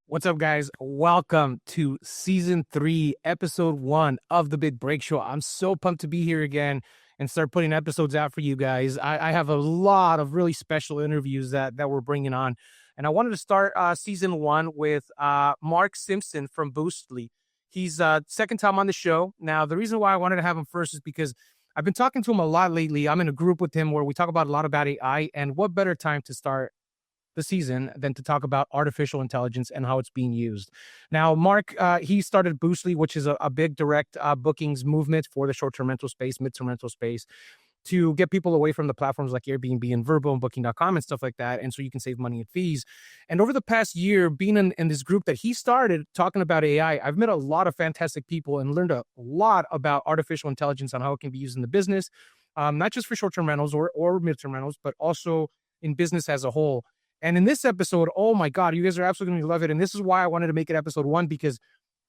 What's up, guys? Welcome to season 3, episode 1 of the Big Break Show. I'm so pumped to be here again and start putting episodes out for you guys. I have a lot of really special interviews that we're bringing on. And I wanted to start season 1 with Mark Simpson from Boostly. He's second time on the show. Now, the reason why I wanted to have him first is because I've been talking to him a lot lately. I'm in a group with him where we talk about a lot about AI, and what better time to start the season than to talk about artificial intelligence and how it's being used. Now, Mark, he started Boostly, which is a big direct bookings movement for the short-term rental space, mid-term rental space, to get people away from the platforms like Airbnb and Vrbo and Booking.com and stuff like that. And so you can save money and fees. And over the past year, being in this group that he started talking about AI, I've met a lot of fantastic people and learned a lot about artificial intelligence on how it can be used in the business, not just for short-term rentals or mid-term rentals, but also in business as a whole. And in this episode, oh my God, you guys are absolutely going to love it. And this is why I wanted to make it episode 1, because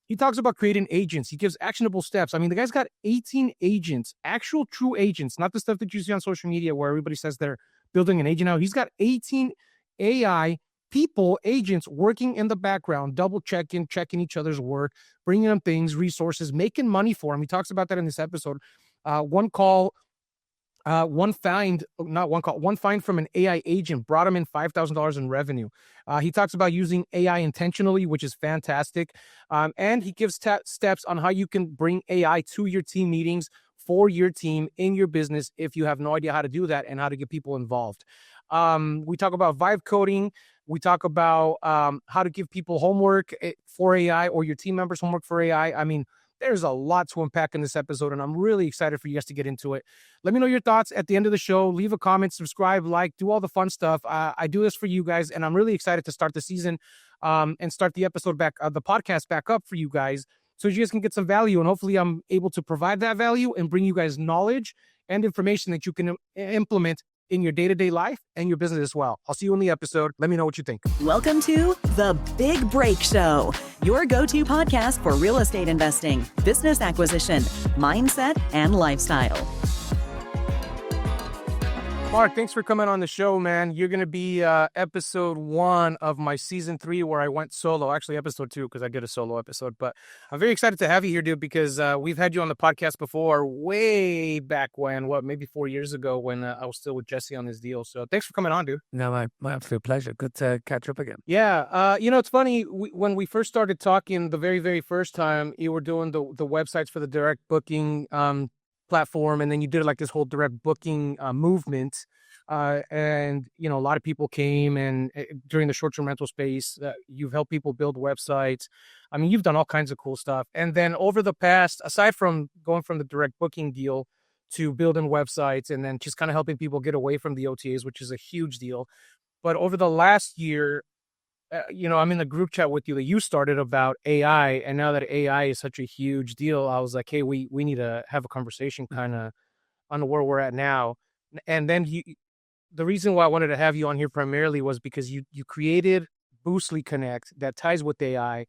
he talks about creating agents. He gives actionable steps. I mean, the guy's got 18 agents, actual true agents, not the stuff that you see on social media where everybody says they're building an agent out. He's got 18 AI people, agents working in the background, double checking each other's work, bringing them things, resources, making money for him. He talks about that in this episode. One fine from an AI agent brought him in $5,000 in revenue. He talks about using AI intentionally, which is fantastic. And he gives steps on how you can bring AI to your team meetings for your team in your business if you have no idea how to do that and how to get people involved. We talk about vibe coding. We talk about how to give people homework for AI or your team members homework for AI. I mean, there's a lot to unpack in this episode, and I'm really excited for you guys to get into it. Let me know your thoughts at the end of the show. Leave a comment, subscribe, like, do all the fun stuff. I do this for you guys, and I'm really excited to start the season and start the the podcast back up for you guys so you guys can get some value, and hopefully I'm able to provide that value and bring you guys knowledge and information that you can implement in your day-to-day life and your business as well. I'll see you in the episode. Let me know what you think. Welcome to The Big Break Show, your go-to podcast for real estate investing, business acquisition, mindset, and lifestyle. Mark, thanks for coming on the show, man. You're going to be episode 1 of my season 3 where I went solo. Actually, episode 2 because I did a solo episode. But I'm very excited to have you here, dude, because we've had you on the podcast before way back when, maybe 4 years ago when I was still with Jesse on this deal. So thanks for coming on, dude. No, my absolute pleasure. Good to catch up again. Yeah. It's funny. When we first started talking the very, very first time, you were doing the websites for the direct booking platform, and then you did like this whole direct booking movement, and a lot of people came, and during the short-term rental space, you've helped people build websites. I mean, you've done all kinds of cool stuff. And then over the past, aside from going from the direct booking deal to building websites and then just kind of helping people get away from the OTAs, which is a huge deal, but over the last year, I'm in the group chat with you that you started about AI, and now that AI is such a huge deal, I was like, hey, we need to have a conversation kind of on where we're at now. And then the reason why I wanted to have you on here primarily was because you created Boostly Connect that ties with AI,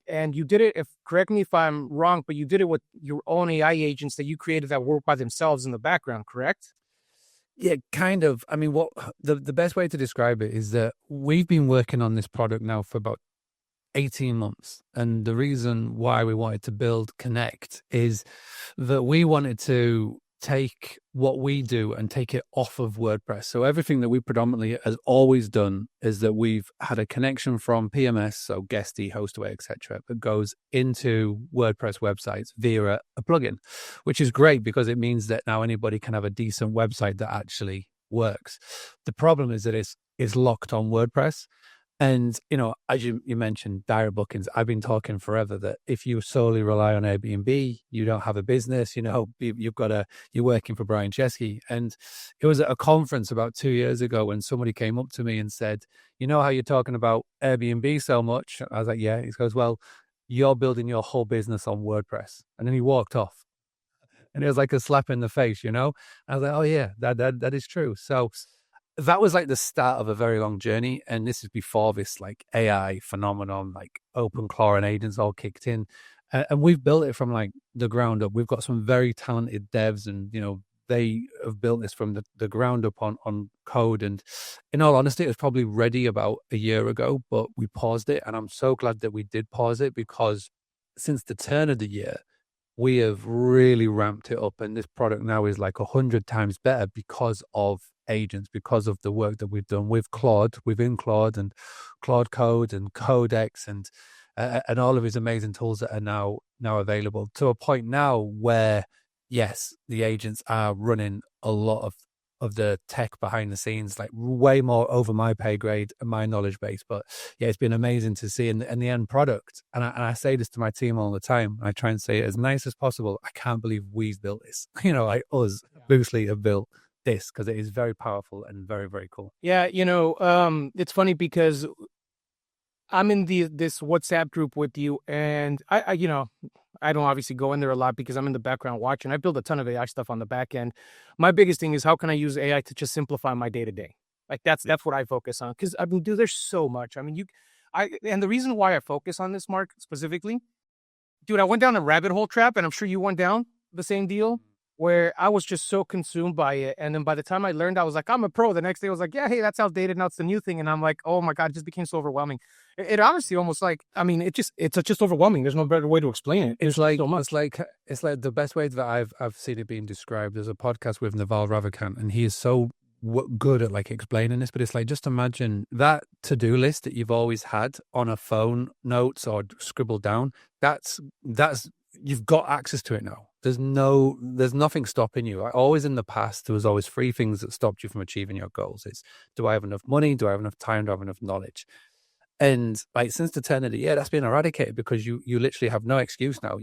and you did it, correct me if I'm wrong, but you did it with your own AI agents that you created that work by themselves in the background, correct? Yeah, kind of. I mean, what the best way to describe it is that we've been working on this product now for about 18 months. And the reason why we wanted to build Connect is that we wanted to take what we do and take it off of WordPress. So everything that we predominantly has always done is that we've had a connection from PMS, so Guesty, Hostaway, etc., that goes into WordPress websites via a plugin, which is great because it means that now anybody can have a decent website that actually works. The problem is that it's locked on WordPress. And, as you mentioned, direct bookings, I've been talking forever that if you solely rely on Airbnb, you don't have a business, you're working for Brian Chesky. And it was at a conference about 2 years ago when somebody came up to me and said, you know how you're talking about Airbnb so much? I was like, yeah. He goes, well, you're building your whole business on WordPress. And then he walked off. And it was like a slap in the face, I was like, oh yeah, that is true. So that was like the start of a very long journey. And this is before this like AI phenomenon, like OpenClaw and agents all kicked in. And we've built it from like the ground up. We've got some very talented devs and, they have built this from the ground up on code. And in all honesty, it was probably ready about a year ago, but we paused it. And I'm so glad that we did pause it, because since the turn of the year, we have really ramped it up. And this product now is like 100 times better because of agents, because of the work that we've done with Claude, within Claude, and Claude Code and Codex, and all of his amazing tools that are now available, to a point now where, yes, the agents are running a lot of the tech behind the scenes, like way more over my pay grade and my knowledge base. But yeah, it's been amazing to see in the end product. And I say this to my team all the time. I try and say it as nice as possible. I can't believe we've built this. Like us, Boostly, have built this, because it is very powerful and very, very cool. Yeah, it's funny because I'm in this WhatsApp group with you, and I don't obviously go in there a lot because I'm in the background watching. I build a ton of AI stuff on the back end. My biggest thing is, how can I use AI to just simplify my day to day? Like that's what I focus on. Because I mean, dude, there's so much. I mean, and the reason why I focus on this, Mark, specifically, dude, I went down a rabbit hole trap, and I'm sure you went down the same deal, where I was just so consumed by it. And then by the time I learned, I was like, I'm a pro. The next day I was like, yeah, hey, that's outdated. Now it's the new thing. And I'm like, oh my God, it just became so overwhelming. It honestly almost like, I mean, it's just overwhelming. There's no better way to explain it. It's like the best way that I've seen it being described. There's a podcast with Naval Ravikant, and he is so good at like explaining this, but it's like, just imagine that to-do list that you've always had on a phone notes or scribbled down. That's you've got access to it now. There's nothing stopping you. Always in the past, there was always three things that stopped you from achieving your goals. It's, do I have enough money? Do I have enough time? Do I have enough knowledge? And like since the turn of the year, that's been eradicated, because you literally have no excuse now.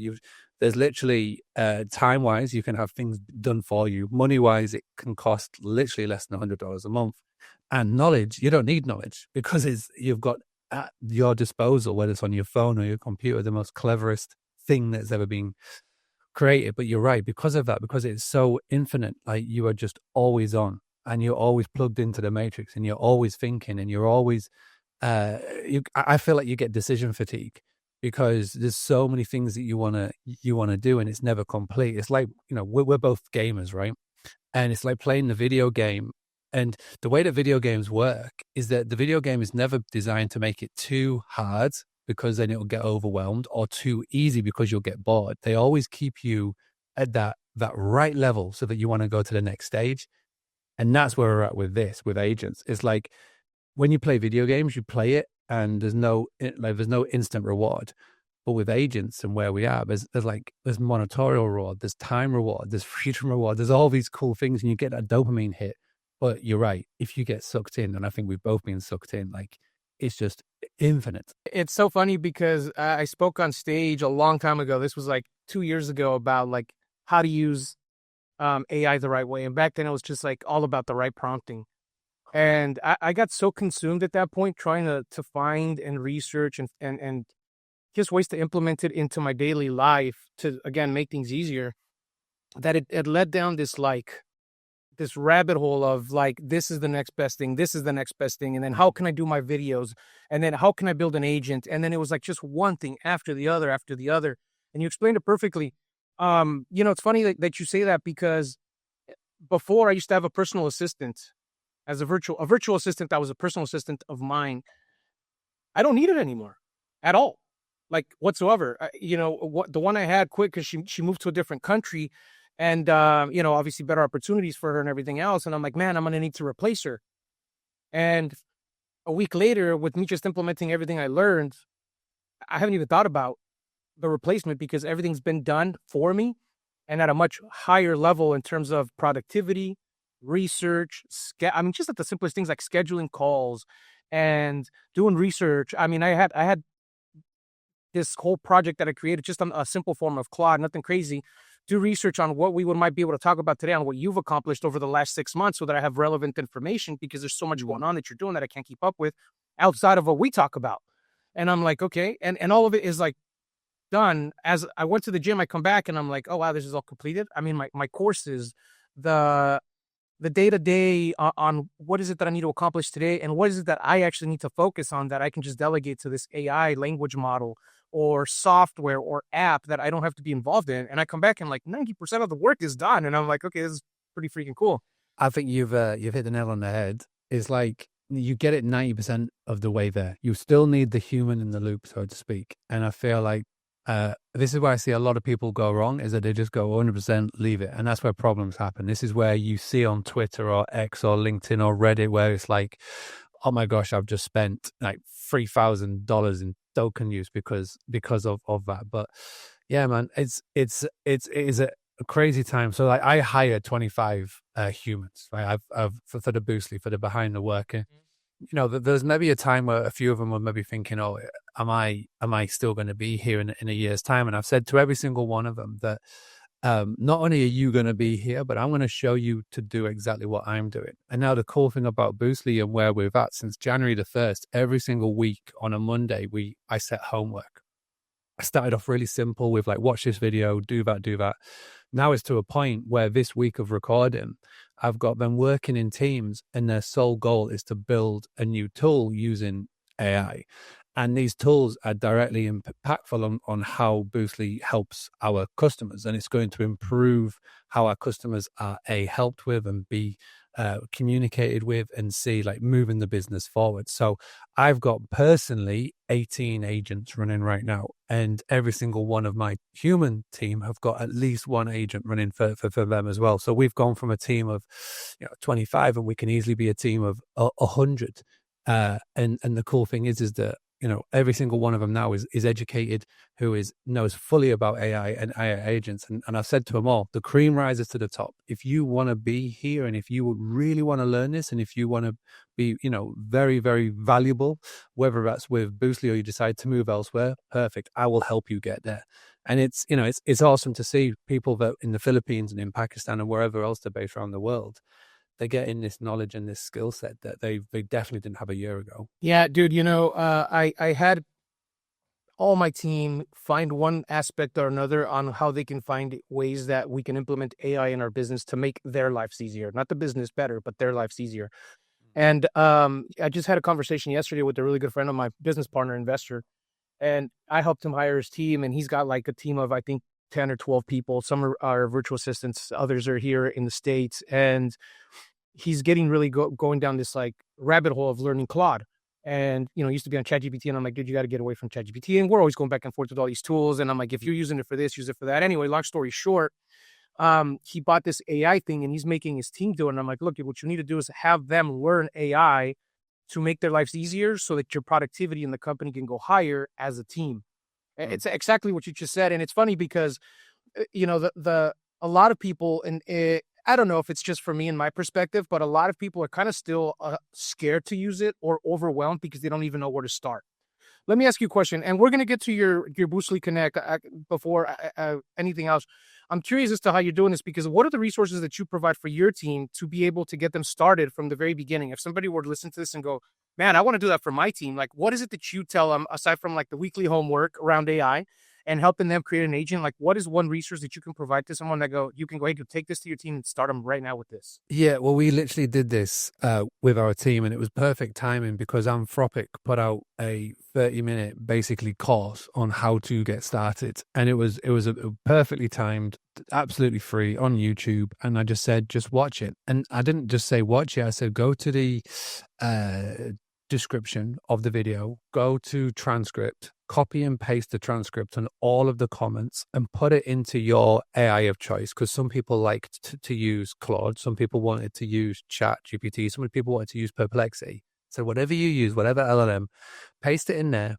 There's literally time wise, you can have things done for you. Money wise, it can cost literally less than $100 a month. And knowledge, you don't need knowledge, because you've got at your disposal, whether it's on your phone or your computer, the most cleverest thing that's ever been created. But you're right, because of that, because it's so infinite, like you are just always on, and you're always plugged into the matrix, and you're always thinking, and you're always I feel like you get decision fatigue, because there's so many things that you want to do, and it's never complete. It's like, we're both gamers, right? And it's like playing the video game. And the way that video games work is that the video game is never designed to make it too hard, because then it'll get overwhelmed, or too easy because you'll get bored. They always keep you at that right level so that you want to go to the next stage. And that's where we're at with agents. It's like, when you play video games, you play it and there's no instant reward. But with agents and where we are, there's monitorial reward, there's time reward, there's freedom reward, there's all these cool things, and you get that dopamine hit. But you're right, if you get sucked in, and I think we've both been sucked in, like it's just infinite. It's so funny because I spoke on stage a long time ago. This was like 2 years ago, about like how to use AI the right way. And back then it was just like all about the right prompting. And I got so consumed at that point trying to find and research and just ways to implement it into my daily life to, again, make things easier, that it led down this rabbit hole of like, this is the next best thing. This is the next best thing. And then how can I do my videos? And then how can I build an agent? And then it was like just one thing after the other, after the other. And you explained it perfectly. It's funny that you say that, because before I used to have a personal assistant. As a virtual assistant, that was a personal assistant of mine. I don't need it anymore at all, like whatsoever. The one I had quit because she moved to a different country, and obviously better opportunities for her and everything else. And I'm like, man, I'm gonna need to replace her. And a week later, with me just implementing everything I learned, I haven't even thought about the replacement, because everything's been done for me, and at a much higher level in terms of productivity, research, just at the simplest things like scheduling calls and doing research. I mean, I had this whole project that I created just on a simple form of Claude, nothing crazy. Do research on what we might be able to talk about today, on what you've accomplished over the last 6 months, so that I have relevant information, because there's so much going on that you're doing that I can't keep up with outside of what we talk about. And I'm like, okay. And all of it is like done. As I went to the gym, I come back and I'm like, oh wow, this is all completed. I mean, my courses, the day-to-day on what is it that I need to accomplish today, and what is it that I actually need to focus on that I can just delegate to this AI language model or software or app that I don't have to be involved in. And I come back and like 90% of the work is done. And I'm like, okay, this is pretty freaking cool. I think you've hit the nail on the head. It's like you get it 90% of the way there. You still need the human in the loop, so to speak. And I feel like this is where I see a lot of people go wrong, is that they just go 100% leave it. And that's where problems happen. This is where you see on Twitter or X or LinkedIn or Reddit where it's like, oh my gosh, I've just spent like $3,000 in token use because of that. But yeah, man, it is a crazy time. So like I hired 25 humans, right? I've for the Boostly, for the behind the work. You know, there's maybe a time where a few of them were maybe thinking, oh, am I still going to be here in a year's time? And I've said to every single one of them that not only are you going to be here, but I'm going to show you to do exactly what I'm doing. And now the cool thing about Boostly and where we're at, since January the 1st, every single week on a Monday, I set homework. I started off really simple with like, watch this video, do that. Now it's to a point where this week of recording, I've got them working in teams and their sole goal is to build a new tool using AI. And these tools are directly impactful on how Boostly helps our customers. And it's going to improve how our customers are helped with and be communicated with and see like moving the business forward. So I've got personally 18 agents running right now, and every single one of my human team have got at least one agent running for them as well. So we've gone from a team of 25 and we can easily be a team of 100. And the cool thing is that every single one of them now is educated, who knows fully about AI and AI agents. And I've said to them all, the cream rises to the top. If you want to be here and if you really want to learn this and if you want to be, very, very valuable, whether that's with Boostly or you decide to move elsewhere, perfect. I will help you get there. And it's awesome to see people that in the Philippines and in Pakistan and wherever else they're based around the world, they get in this knowledge and this skill set that they definitely didn't have a year ago. Yeah, dude, I had all my team find one aspect or another on how they can find ways that we can implement AI in our business to make their lives easier. Not the business better, but their lives easier. And I just had a conversation yesterday with a really good friend of my business partner, investor, and I helped him hire his team, and he's got like a team of, I think, 10 or 12 people. Some are virtual assistants, others are here in the States, and he's getting really going down this like rabbit hole of learning Claude. And, used to be on ChatGPT, and I'm like, dude, you got to get away from ChatGPT. And we're always going back and forth with all these tools. And I'm like, if you're using it for this, use it for that. Anyway, long story short, he bought this AI thing and he's making his team do it. And I'm like, look, what you need to do is have them learn AI to make their lives easier so that your productivity in the company can go higher as a team. It's exactly what you just said. And it's funny because, a lot of people, and I don't know if it's just for me and my perspective, but a lot of people are kind of still scared to use it or overwhelmed because they don't even know where to start. Let me ask you a question, and we're going to get to your Boostly Connect before anything else. I'm curious as to how you're doing this, because what are the resources that you provide for your team to be able to get them started from the very beginning? If somebody were to listen to this and go, man, I want to do that for my team, like what is it that you tell them aside from like the weekly homework around AI and helping them create an agent? Like what is one resource that you can provide to someone that you can go, hey, take this to your team and start them right now with this? Yeah, well, we literally did this with our team, and it was perfect timing because Anthropic put out a 30-minute basically course on how to get started, and it was a perfectly timed, absolutely free on YouTube. And I just said, just watch it. And I didn't just say watch it. I said, go to the description of the video, go to transcript, copy and paste the transcript and all of the comments and put it into your AI of choice. Because some people liked to use Claude, some people wanted to use Chat GPT, some people wanted to use Perplexity. So whatever you use, whatever LLM, paste it in there.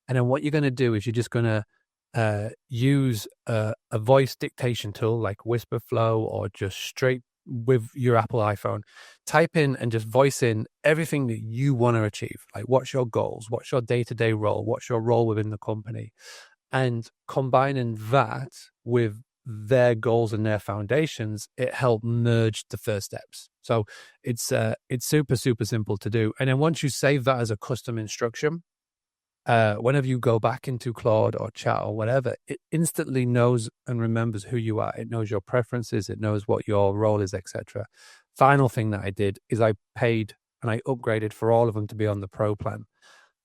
And then what you're going to do is you're just going to use a voice dictation tool like Whisperflow or just straight with your Apple iPhone. Type in and just voice in everything that you want to achieve. Like what's your goals? What's your day-to-day role? What's your role within the company? And combining that with their goals and their foundations, it helped merge the first steps. So it's super, super simple to do. And then once you save that as a custom instruction, whenever you go back into Claude or Chat or whatever, it instantly knows and remembers who you are. It knows your preferences. It knows what your role is, etc. Final thing that I did is I paid and I upgraded for all of them to be on the Pro plan,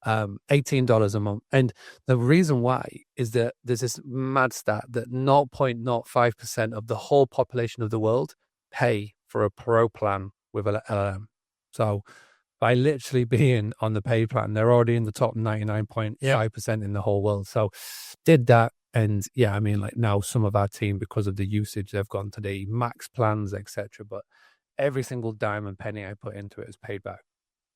$18 a month. And the reason why is that there's this mad stat that 0.05% of the whole population of the world pay for a pro plan with a LLM. So by literally being on the paid plan, they're already in the top 99.5% in the whole world. So did that. And yeah, I mean, like now some of our team, because of the usage, they've gone to the max plans, etc. But every single dime and penny I put into it is paid back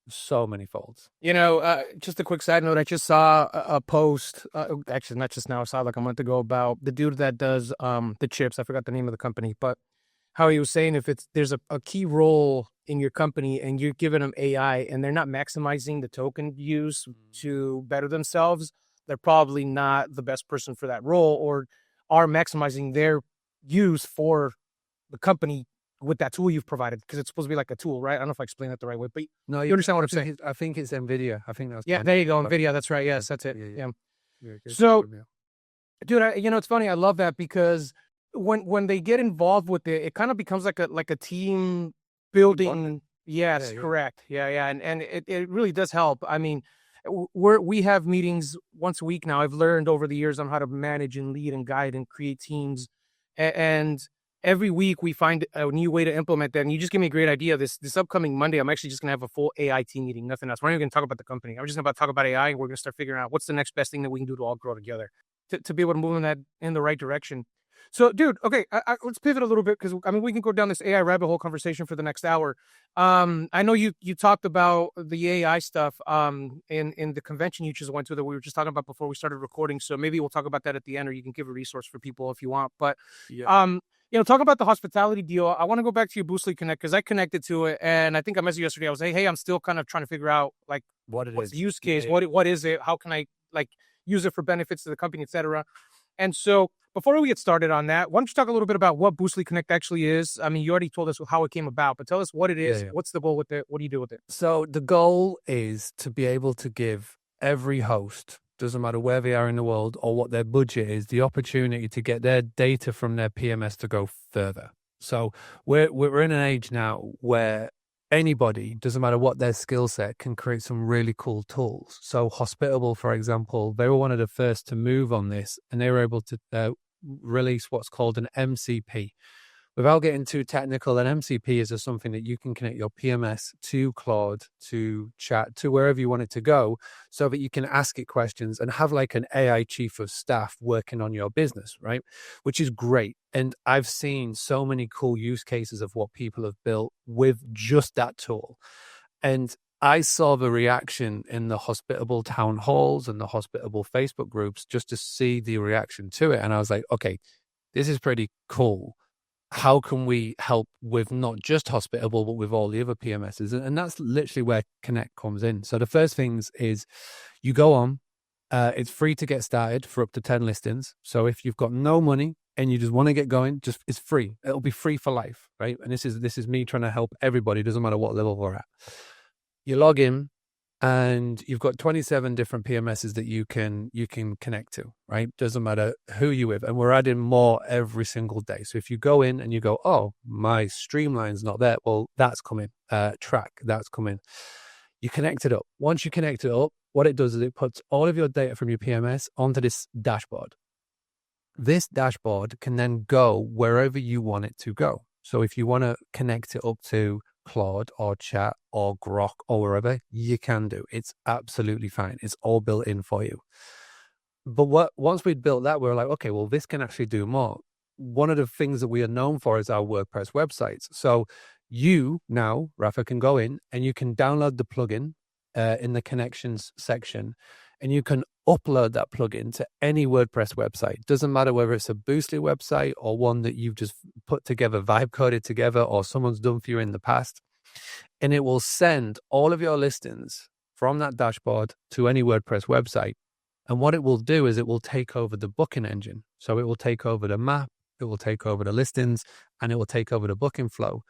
so many folds. Just a quick side note. I just saw a post, actually not just now, I saw like a month ago, about the dude that does the chips. I forgot the name of the company, but how he was saying if there's a key role in your company and you're giving them AI and they're not maximizing the token use to better themselves, they're probably not the best person for that role, or are maximizing their use for the company with that tool you've provided, because it's supposed to be like a tool, right? I don't know if I explained that the right way, but No, you understand what I'm saying. I think it's NVIDIA. I think that's There you go. NVIDIA. That's right. Yes, that's it. Yeah. Yeah, So, dude, it's funny. I love that because when they get involved with it, it kind of becomes like a team building. Yes, correct. Yeah. And it really does help. I mean, we have meetings once a week now. I've learned over the years on how to manage and lead and guide and create teams. And every week we find a new way to implement that. And you just gave me a great idea. This upcoming Monday, I'm actually just going to have a full AI team meeting, nothing else. We're not even going to talk about the company. I'm just going to talk about AI, and we're going to start figuring out what's the next best thing that we can do to all grow together to be able to move in the right direction. So, dude, okay, let's pivot a little bit, because I mean we can go down this AI rabbit hole conversation for the next hour. I know you talked about the AI stuff in the convention you just went to that we were just talking about before we started recording. So maybe we'll talk about that at the end, or you can give a resource for people if you want. But talk about the hospitality deal. I want to go back to your Boostly Connect, because I connected to it, and I think I messaged you yesterday. I was like, hey, I'm still kind of trying to figure out like what's the use case, what is it, how can I like use it for benefits to the company, etc. And so before we get started on that, why don't you talk a little bit about what Boostly Connect actually is? I mean, you already told us how it came about, but tell us what it is. What's the goal with it? What do you do with it? So the goal is to be able to give every host, doesn't matter where they are in the world or what their budget is, the opportunity to get their data from their PMS to go further. So we're in an age now where anybody, doesn't matter what their skill set, can create some really cool tools. So Hospitable, for example, they were one of the first to move on this, and they were able to release what's called an MCP. Without getting too technical, an MCP is something that you can connect your PMS to Claude, to chat, to wherever you want it to go, so that you can ask it questions and have like an AI chief of staff working on your business, right? Which is great. And I've seen so many cool use cases of what people have built with just that tool. And I saw the reaction in the Hospitable town halls and the Hospitable Facebook groups just to see the reaction to it. And I was like, okay, this is pretty cool. How can we help with not just Hospitable, but with all the other PMSs? And that's literally where Connect comes in. So the first things is you go on, it's free to get started for up to 10 listings. So if you've got no money and you just want to get going, it's free. It'll be free for life, right? And this is me trying to help everybody, doesn't matter what level we're at. You log in, and you've got 27 different PMSs that you can connect to, right? Doesn't matter who you're with. And we're adding more every single day. So if you go in and you go, oh, my Streamline's not there, well, that's coming. Track, that's coming. You connect it up. Once you connect it up, what it does is it puts all of your data from your PMS onto this dashboard. This dashboard can then go wherever you want it to go. So if you want to connect it up to Claude or Chat or Grok or wherever, you can do. It's absolutely fine. It's all built in for you. But once we'd built that, we were like, okay, well, this can actually do more. One of the things that we are known for is our WordPress websites. So you now, Rafa, can go in and you can download the plugin in the connections section, and you can upload that plugin to any WordPress website. Doesn't matter whether it's a Boostly website or one that you've just put together, vibe coded together, or someone's done for you in the past. And it will send all of your listings from that dashboard to any WordPress website. And what it will do is it will take over the booking engine. So it will take over the map, it will take over the listings, and it will take over the booking flow.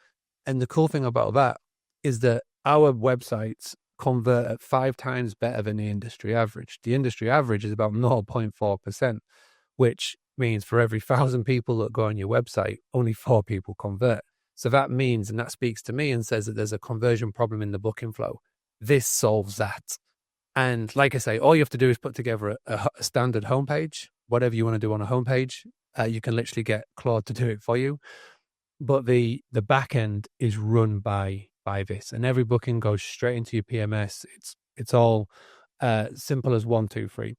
And the cool thing about that is that our websites convert at 5 times better than the industry average. The industry average is about 0.4%, which means for every 1,000 people that go on your website, only 4 people convert. So that means, and that speaks to me and says that there's a conversion problem in the booking flow. This solves that. And like I say, all you have to do is put together a standard homepage, whatever you want to do on a homepage. You can literally get Claude to do it for you. but the back end is run by this, and every booking goes straight into your PMS. It's all simple as 1, 2, 3.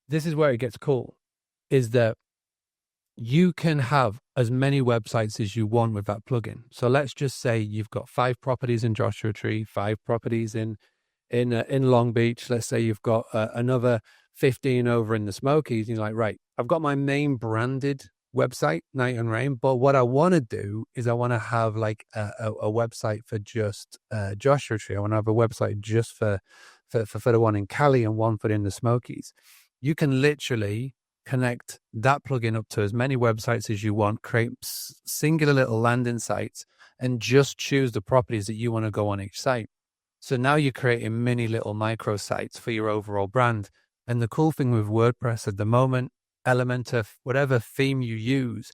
This is where it gets cool, is that you can have as many websites as you want with that plugin. So let's just say you've got 5 properties in Joshua Tree, 5 properties in Long Beach. Let's say you've got another 15 over in the Smokies. And you're like, right, I've got my main branded website, Night and Rain, but what I want to do is I want to have like a website for just Joshua Tree. I want to have a website just for the one in Cali and one for in the Smokies. You can literally connect that plugin up to as many websites as you want, create singular little landing sites, and just choose the properties that you want to go on each site. So now you're creating mini little micro sites for your overall brand. And the cool thing with WordPress at the moment, Elementor, whatever theme you use,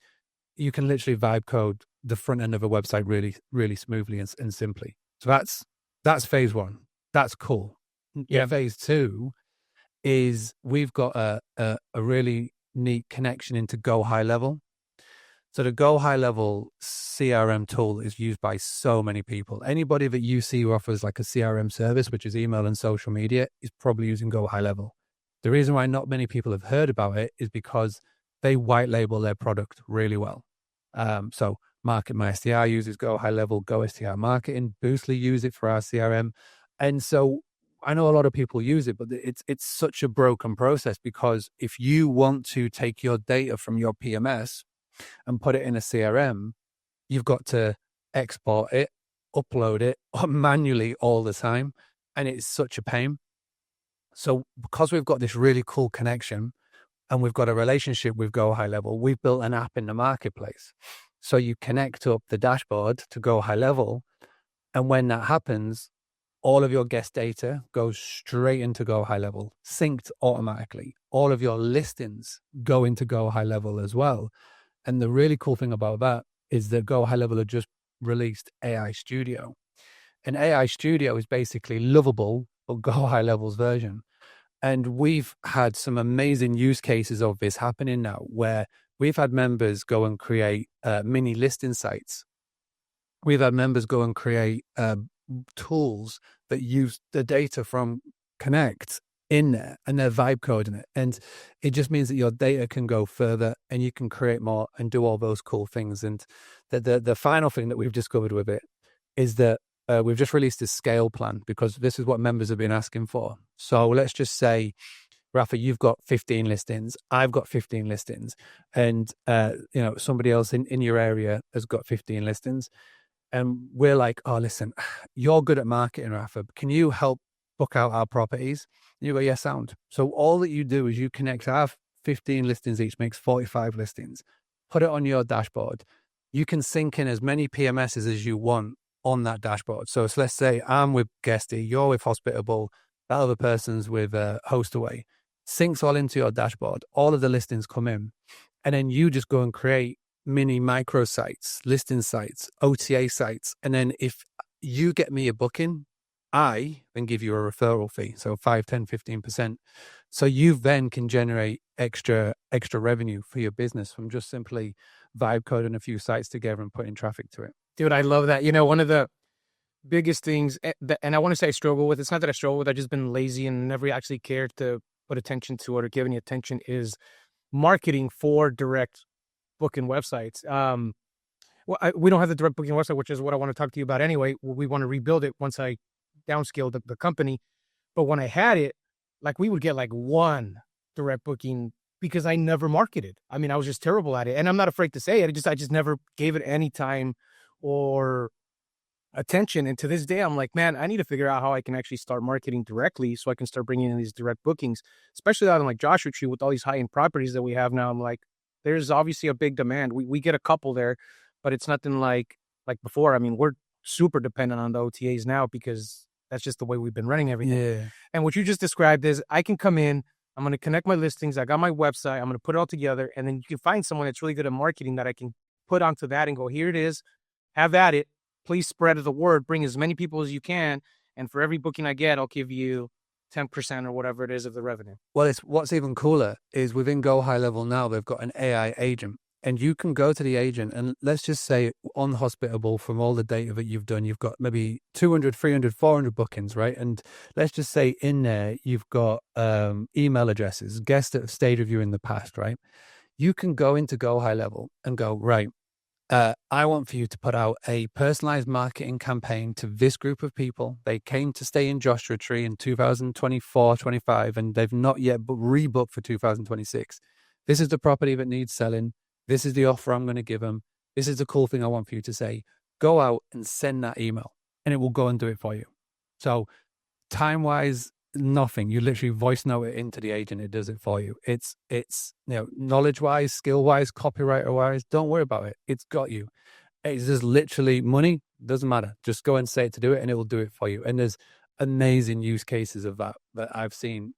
you can literally vibe code the front end of a website really, really smoothly and simply. So that's phase 1. That's cool. Yeah. Phase 2 is we've got a really neat connection into Go High Level. So the Go High Level CRM tool is used by so many people. Anybody that you see who offers like a CRM service, which is email and social media, is probably using Go High Level. The reason why not many people have heard about it is because they white label their product really well. So Market My STR uses Go High Level, Go STR Marketing, Boostly use it for our CRM. And so I know a lot of people use it, but it's such a broken process, because if you want to take your data from your PMS and put it in a CRM, you've got to export it, upload it manually all the time. And it's such a pain. So because we've got this really cool connection and we've got a relationship with Go High Level, we've built an app in the marketplace. So you connect up the dashboard to Go High Level. And when that happens, all of your guest data goes straight into Go High Level, synced automatically. All of your listings go into Go High Level as well. And the really cool thing about that is that Go High Level have just released AI Studio. And AI Studio is basically Lovable, but Go High Level's version. And we've had some amazing use cases of this happening now, where we've had members go and create mini listing sites. We've had members go and create tools that use the data from Connect in there, and they're vibe coding it. And it just means that your data can go further and you can create more and do all those cool things. And the final thing that we've discovered with it is that we've just released a scale plan, because this is what members have been asking for. So let's just say, Rafa, you've got 15 listings, I've got 15 listings, and somebody else in your area has got 15 listings. And we're like, oh, listen, you're good at marketing, Rafa. Can you help book out our properties? And you go, yeah, sound. So all that you do is you connect our 15 listings each, makes 45 listings. Put it on your dashboard. You can sync in as many PMSs as you want on that dashboard. So let's say I'm with Guesty, you're with Hospitable, that other person's with Hostaway. Syncs all into your dashboard. All of the listings come in. And then you just go and create mini micro sites, listing sites, OTA sites. And then if you get me a booking, I then give you a referral fee. So 5, 10, 15%. So you then can generate extra revenue for your business from just simply vibe coding a few sites together and putting traffic to it. Dude, I love that. One of the biggest things, and I want to say I struggle with, it's not that I struggle with, I've just been lazy and never actually cared to put attention to it or give any attention, is marketing for direct booking websites. We don't have the direct booking website, which is what I want to talk to you about anyway. We want to rebuild it once I downscaled the company. But when I had it, like, we would get like one direct booking because I never marketed. I mean, I was just terrible at it. And I'm not afraid to say it. I just never gave it any time or attention. And to this day, I'm like, man, I need to figure out how I can actually start marketing directly so I can start bringing in these direct bookings, especially out in like Joshua Tree with all these high-end properties that we have now. I'm like, there's obviously a big demand. We get a couple there, but it's nothing like before. I mean, we're super dependent on the OTAs now because that's just the way we've been running everything. Yeah. And what you just described is I can come in, I'm going to connect my listings. I got my website. I'm going to put it all together. And then you can find someone that's really good at marketing that I can put onto that and go, here it is. Have at it. Please spread the word. Bring as many people as you can. And for every booking I get, I'll give you 10% or whatever it is of the revenue. Well, what's even cooler is within Go High Level now, they've got an AI agent. And you can go to the agent and let's just say unhospitable from all the data that you've done, you've got maybe 200, 300, 400 bookings, right? And let's just say in there, you've got email addresses, guests that have stayed with you in the past, right? You can go into Go High Level and go, right, I want for you to put out a personalized marketing campaign to this group of people. They came to stay in Joshua Tree in 2024, 25, and they've not yet rebooked for 2026. This is the property that needs selling. This is the offer I'm going to give them. This is the cool thing I want for you to say. Go out and send that email and it will go and do it for you. So time-wise, nothing. You literally voice note it into the agent. It does it for you. It's knowledge-wise, skill-wise, copywriter-wise, don't worry about it. It's got you. It's just literally money. Doesn't matter. Just go and say it to do it and it will do it for you. And there's amazing use cases of that I've seen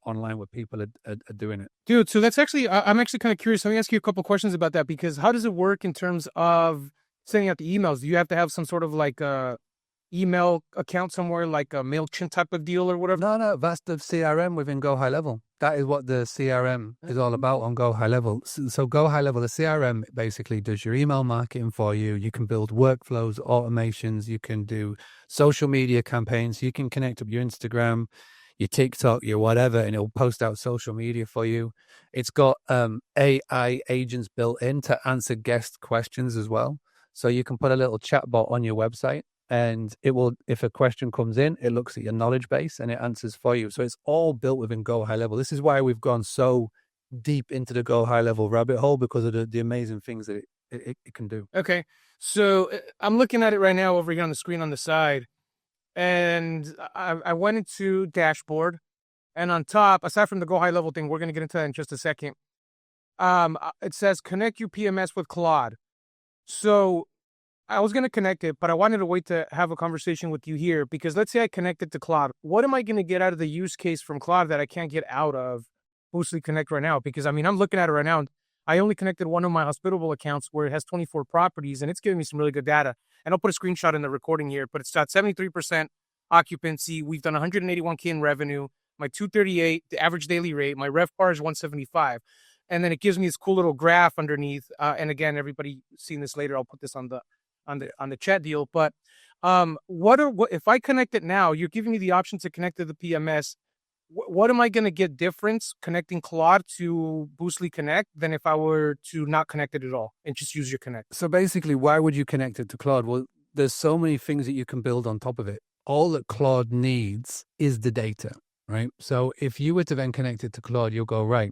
online where people are doing it. Dude, so that's actually, I'm actually kind of curious. Let me ask you a couple questions about that, because how does it work in terms of sending out the emails? Do you have to have some sort of like a email account somewhere, like a MailChimp type of deal or whatever? No, that's the CRM within Go High Level. That is what the CRM is all about on Go High Level. So Go High Level, the CRM basically does your email marketing for you. You can build workflows, automations. You can do social media campaigns. You can connect up your Instagram, your TikTok, your whatever, and it'll post out social media for you. It's got AI agents built in to answer guest questions as well. So you can put a little chat bot on your website and it will, if a question comes in, it looks at your knowledge base and it answers for you. So it's all built within Go High Level. This is why we've gone so deep into the Go High Level rabbit hole, because of the amazing things that it can do. Okay. So I'm looking at it right now over here on the screen on the side. And I went into dashboard, and on top, aside from the Go High Level thing, we're going to get into that in just a second. It says connect your PMS with Claude. So I was going to connect it, but I wanted to wait to have a conversation with you here, because let's say I connect it to Claude. What am I going to get out of the use case from Claude that I can't get out of Boostly Connect right now? Because I mean, I'm looking at it right now. I only connected one of my hospitable accounts where it has 24 properties, and it's giving me some really good data. And I'll put a screenshot in the recording here, but it's got 73% occupancy. We've done 181K in revenue, my 238, the average daily rate, my RevPAR is 175. And then it gives me this cool little graph underneath. And again, everybody seeing this later, I'll put this on the chat deal. But what if I connect it now? You're giving me the option to connect to the PMS. What am I going to get difference connecting Claude to Boostly Connect than if I were to not connect it at all and just use your Connect? So basically, why would you connect it to Claude? Well, there's so many things that you can build on top of it. All that Claude needs is the data, right? So if you were to then connect it to Claude, you'll go, right,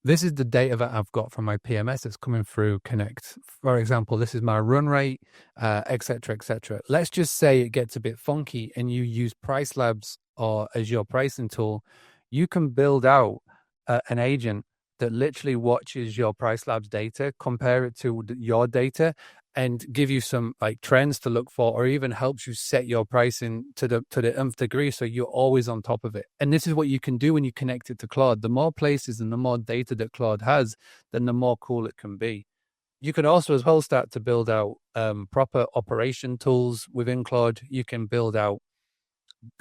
this is the data that I've got from my PMS that's coming through Connect. For example, this is my run rate, et cetera, et cetera. Let's just say it gets a bit funky and you use Price Labs or as your pricing tool. You can build out an agent that literally watches your Price Labs data, compare it to your data, and give you some like trends to look for, or even helps you set your pricing to the nth degree, so you're always on top of it. And this is what you can do when you connect it to Claude. The more places and the more data that Claude has, then the more cool it can be. You can also as well start to build out proper operation tools within Claude. You can build out,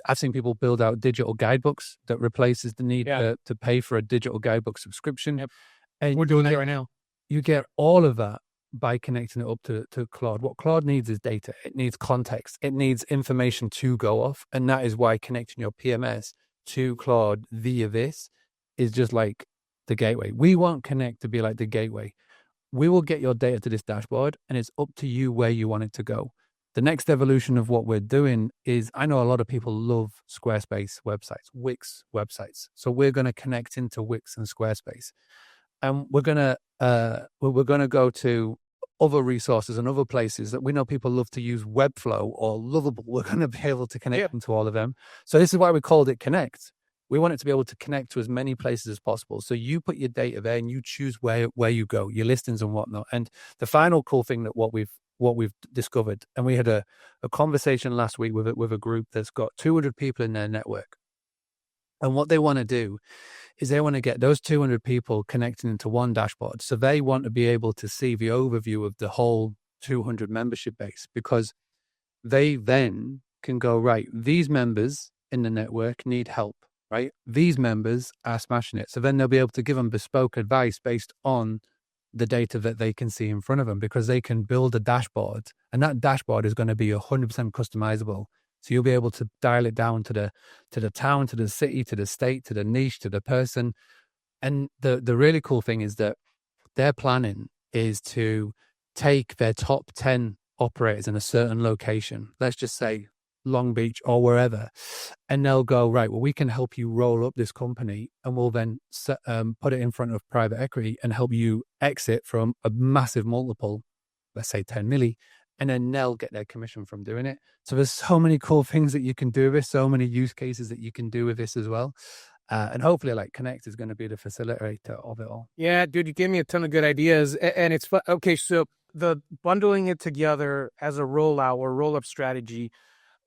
I've seen people build out digital guidebooks that replaces the need to pay for a digital guidebook subscription. Yep. And we're doing that right now. You get all of that by connecting it up to Claude. What Claude needs is data. It needs context. It needs information to go off. And that is why connecting your PMS to Claude via this is just like the gateway. We want Connect to be like the gateway. We will get your data to this dashboard, and it's up to you where you want it to go. The next evolution of what we're doing is, I know a lot of people love Squarespace websites, Wix websites. So we're going to connect into Wix and Squarespace. And we're going to go to other resources and other places that we know people love to use, Webflow or Lovable. We're going to be able to connect into all of them. So this is why we called it Connect. We want it to be able to connect to as many places as possible. So you put your data there and you choose where you go, your listings and whatnot. And the final cool thing that what we've discovered, and we had a conversation last week with a group that's got 200 people in their network. And what they want to do is they want to get those 200 people connecting into one dashboard. So they want to be able to see the overview of the whole 200 membership base, because they then can go, right, these members in the network need help, right? These members are smashing it. So then they'll be able to give them bespoke advice based on the data that they can see in front of them, because they can build a dashboard, and that dashboard is going to be 100% customizable. So you'll be able to dial it down to the town, to the city, to the state, to the niche, to the person. And the really cool thing is that their planning is to take their top 10 operators in a certain location, let's just say Long Beach or wherever, and they'll go, right, well, we can help you roll up this company, and we'll then put it in front of private equity and help you exit from a massive multiple, let's say 10 milli, and then they'll get their commission from doing it. So there's so many cool things that you can do with this, so many use cases that you can do with this as well. And hopefully, like, Connect is going to be the facilitator of it all. Yeah, dude, you gave me a ton of good ideas. And it's fun. Okay, so the bundling it together as a rollout or roll-up strategy,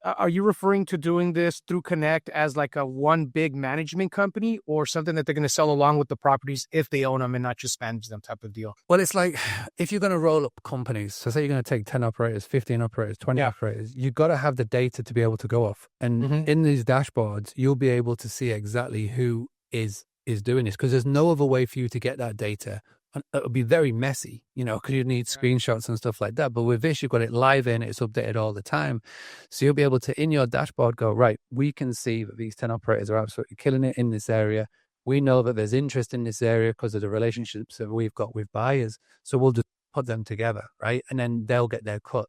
are you referring to doing this through Connect as like a one big management company, or something that they're going to sell along with the properties if they own them and not just manage them type of deal? Well, it's like, if you're going to roll up companies, so say you're going to take 10 operators, 15 operators, 20 operators, you've got to have the data to be able to go off. And in these dashboards, you'll be able to see exactly who is doing this, because there's no other way for you to get that data. And it'll be very messy, because you need screenshots and stuff like that. But with this, you've got it live in, it's updated all the time. So you'll be able to, in your dashboard, go, right, we can see that these 10 operators are absolutely killing it in this area. We know that there's interest in this area because of the relationships that we've got with buyers. So we'll just put them together, right? And then they'll get their cut.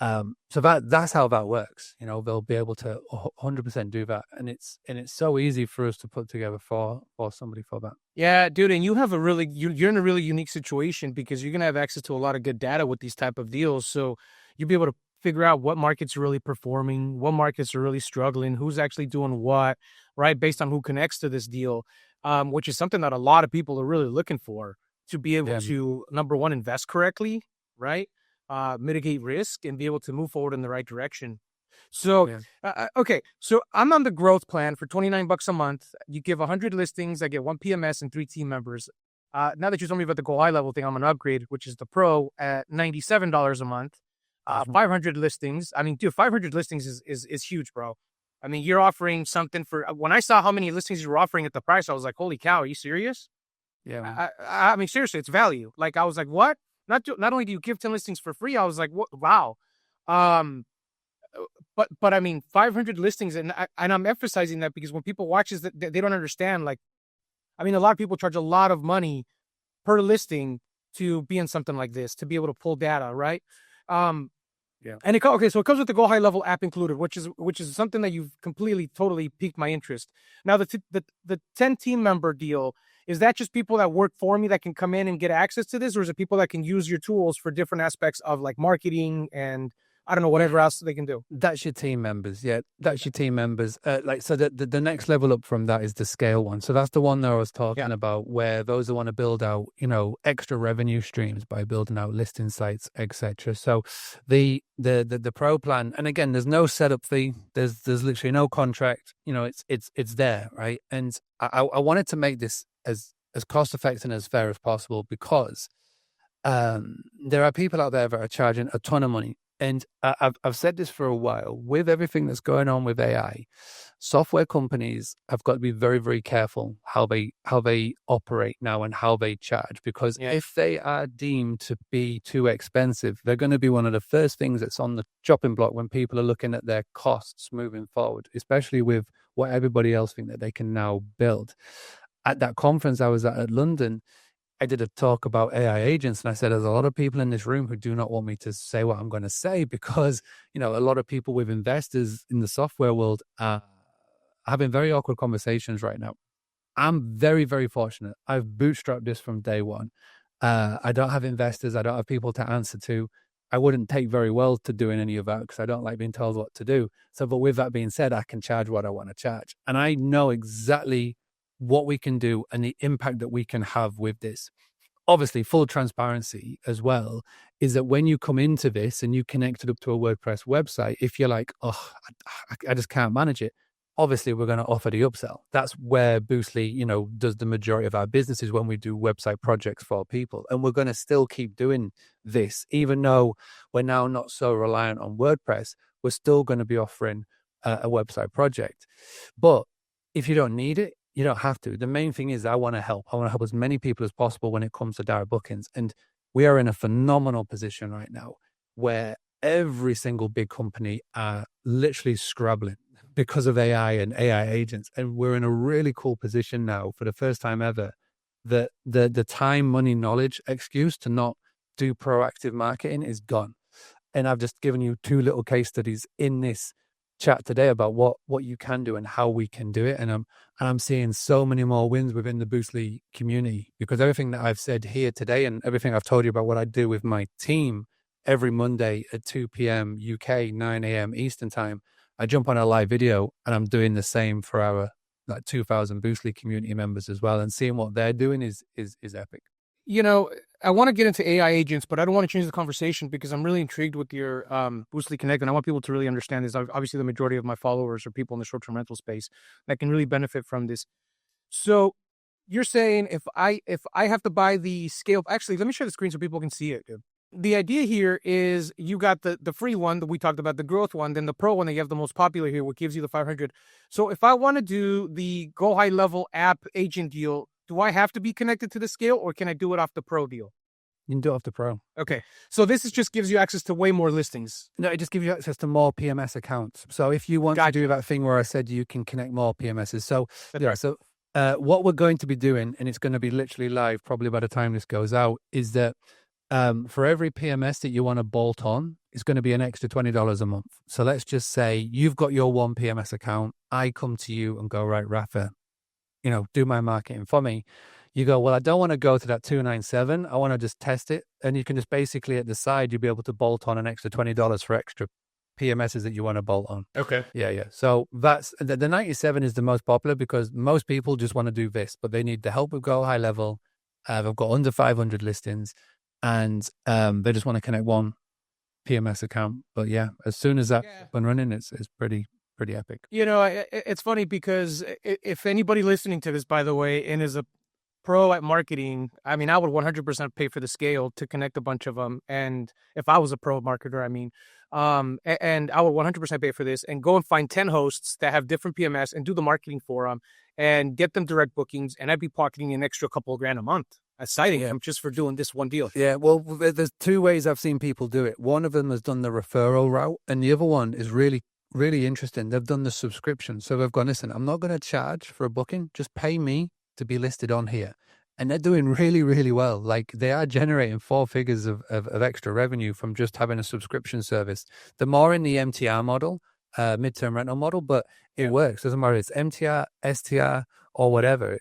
So that's how that works. They'll be able to 100% do that. And it's so easy for us to put together for somebody for that. Yeah, dude. And you have you're in a really unique situation, because you're going to have access to a lot of good data with these type of deals. So you'll be able to figure out what markets are really performing, what markets are really struggling, who's actually doing what, right? Based on who connects to this deal, which is something that a lot of people are really looking for, to be able to, number one, invest correctly, right? Mitigate risk and be able to move forward in the right direction. So, okay. So I'm on the growth plan for $29 a month. You give 100 listings. I get 1 PMS and 3 team members. Now that you told me about the go high level thing, I'm going to upgrade, which is the pro, at $97 a month. 500 listings. I mean, dude, 500 listings is huge, bro. I mean, you're offering something for, when I saw how many listings you were offering at the price, I was like, holy cow, are you serious? Yeah. I mean, seriously, it's value. Like, I was like, what? Not only do you give 10 listings for free, I was like, what? Wow. But I mean, 500 listings, and I'm emphasizing that because when people watch this, they don't understand. Like, I mean, a lot of people charge a lot of money per listing to be in something like this, to be able to pull data, right? And so it comes with the Go High Level app included, which is something that you've completely, totally piqued my interest. Now, the 10 team member deal, is that just people that work for me that can come in and get access to this, or is it people that can use your tools for different aspects of like marketing and I don't know, whatever else they can do? That's your team members. Yeah, that's your team members. So the next level up from that is the scale one. So that's the one that I was talking about, where those that want to build out, extra revenue streams by building out listing sites, etc. So the pro plan, and again, there's no setup fee. There's literally no contract. It's there, right? And I wanted to make this as cost effective and as fair as possible, because there are people out there that are charging a ton of money. And I've said this for a while, with everything that's going on with AI, software companies have got to be very, very careful how they operate now and how they charge, because if they are deemed to be too expensive, they're going to be one of the first things that's on the chopping block when people are looking at their costs moving forward, especially with what everybody else think that they can now build. At that conference I was at London, I did a talk about AI agents, and I said, there's a lot of people in this room who do not want me to say what I'm going to say, because, a lot of people with investors in the software world are having very awkward conversations right now. I'm very, very fortunate. I've bootstrapped this from day one. I don't have investors. I don't have people to answer to. I wouldn't take very well to doing any of that, because I don't like being told what to do. So, but with that being said, I can charge what I want to charge. And I know exactly what we can do and the impact that we can have with this. Obviously, full transparency as well is that when you come into this and you connect it up to a WordPress website, if you're like, oh, I just can't manage it, obviously we're going to offer the upsell. That's where Boostly, does the majority of our business, is when we do website projects for people. And we're going to still keep doing this, even though we're now not so reliant on WordPress. We're still going to be offering a website project. But if you don't need it, You don't have to. The main thing is I want to help. I want to help as many people as possible when it comes to direct bookings. And we are in a phenomenal position right now where every single big company are literally scrabbling because of AI and AI agents. And we're in a really cool position now for the first time ever that the time, money, knowledge excuse to not do proactive marketing is gone. And I've just given you 2 little case studies in this chat today about what you can do and how we can do it. And I'm seeing so many more wins within the Boostly community because everything that I've said here today and everything I've told you about what I do with my team every Monday at 2 p.m. UK, 9 a.m. Eastern time, I jump on a live video and I'm doing the same for our like 2,000 Boostly community members as well. And seeing what they're doing is epic. You know, I want to get into AI agents, but I don't want to change the conversation because I'm really intrigued with your Boostly Connect, and I want people to really understand this. Obviously, the majority of my followers are people in the short-term rental space that can really benefit from this. So you're saying if I have to buy the scale, actually, let me share the screen so people can see it, dude. The idea here is you got the free one that we talked about, the growth one, then the pro one that you have the most popular here, what gives you the 500. So if I want to do the Go High Level app agent deal, do I have to be connected to the scale or can I do it off the pro deal? You can do it off the pro. Okay. So this is just gives you access to way more listings. No, it just gives you access to more PMS accounts. So if you want to do that thing where I said you can connect more PMSs. So yeah, so what we're going to be doing, and it's going to be literally live probably by the time this goes out, is that for every PMS that you want to bolt on, it's going to be an extra $20 a month. So let's just say you've got your one PMS account. I come to you and go, right, Rafa, do my marketing for me. You go, well, I don't want to go to that 297. I want to just test it. And you can just basically at the side, you'll be able to bolt on an extra $20 for extra PMSs that you want to bolt on. Okay. Yeah. So that's the 97 is the most popular because most people just want to do this, but they need the help with Go High Level. They've got under 500 listings and they just want to connect one PMS account. But yeah, as soon as that's up and running, it's pretty epic. It's funny because if anybody listening to this, by the way, and is a pro at marketing, I mean, I would 100% pay for the scale to connect a bunch of them. And if I was a pro marketer, and I would 100% pay for this and go and find 10 hosts that have different PMS and do the marketing for them and get them direct bookings. And I'd be pocketing an extra couple of grand a month. Exciting. I'm just for doing this one deal. Yeah, well, there's 2 ways I've seen people do it. One of them has done the referral route, and the other one is really interesting. They've done the subscription. So they've gone, listen, I'm not going to charge for a booking. Just pay me to be listed on here. And they're doing really, really well. Like they are generating 4 figures of extra revenue from just having a subscription service. They're more in the MTR model, midterm rental model, but it works. Doesn't matter. It's MTR, STR, or whatever.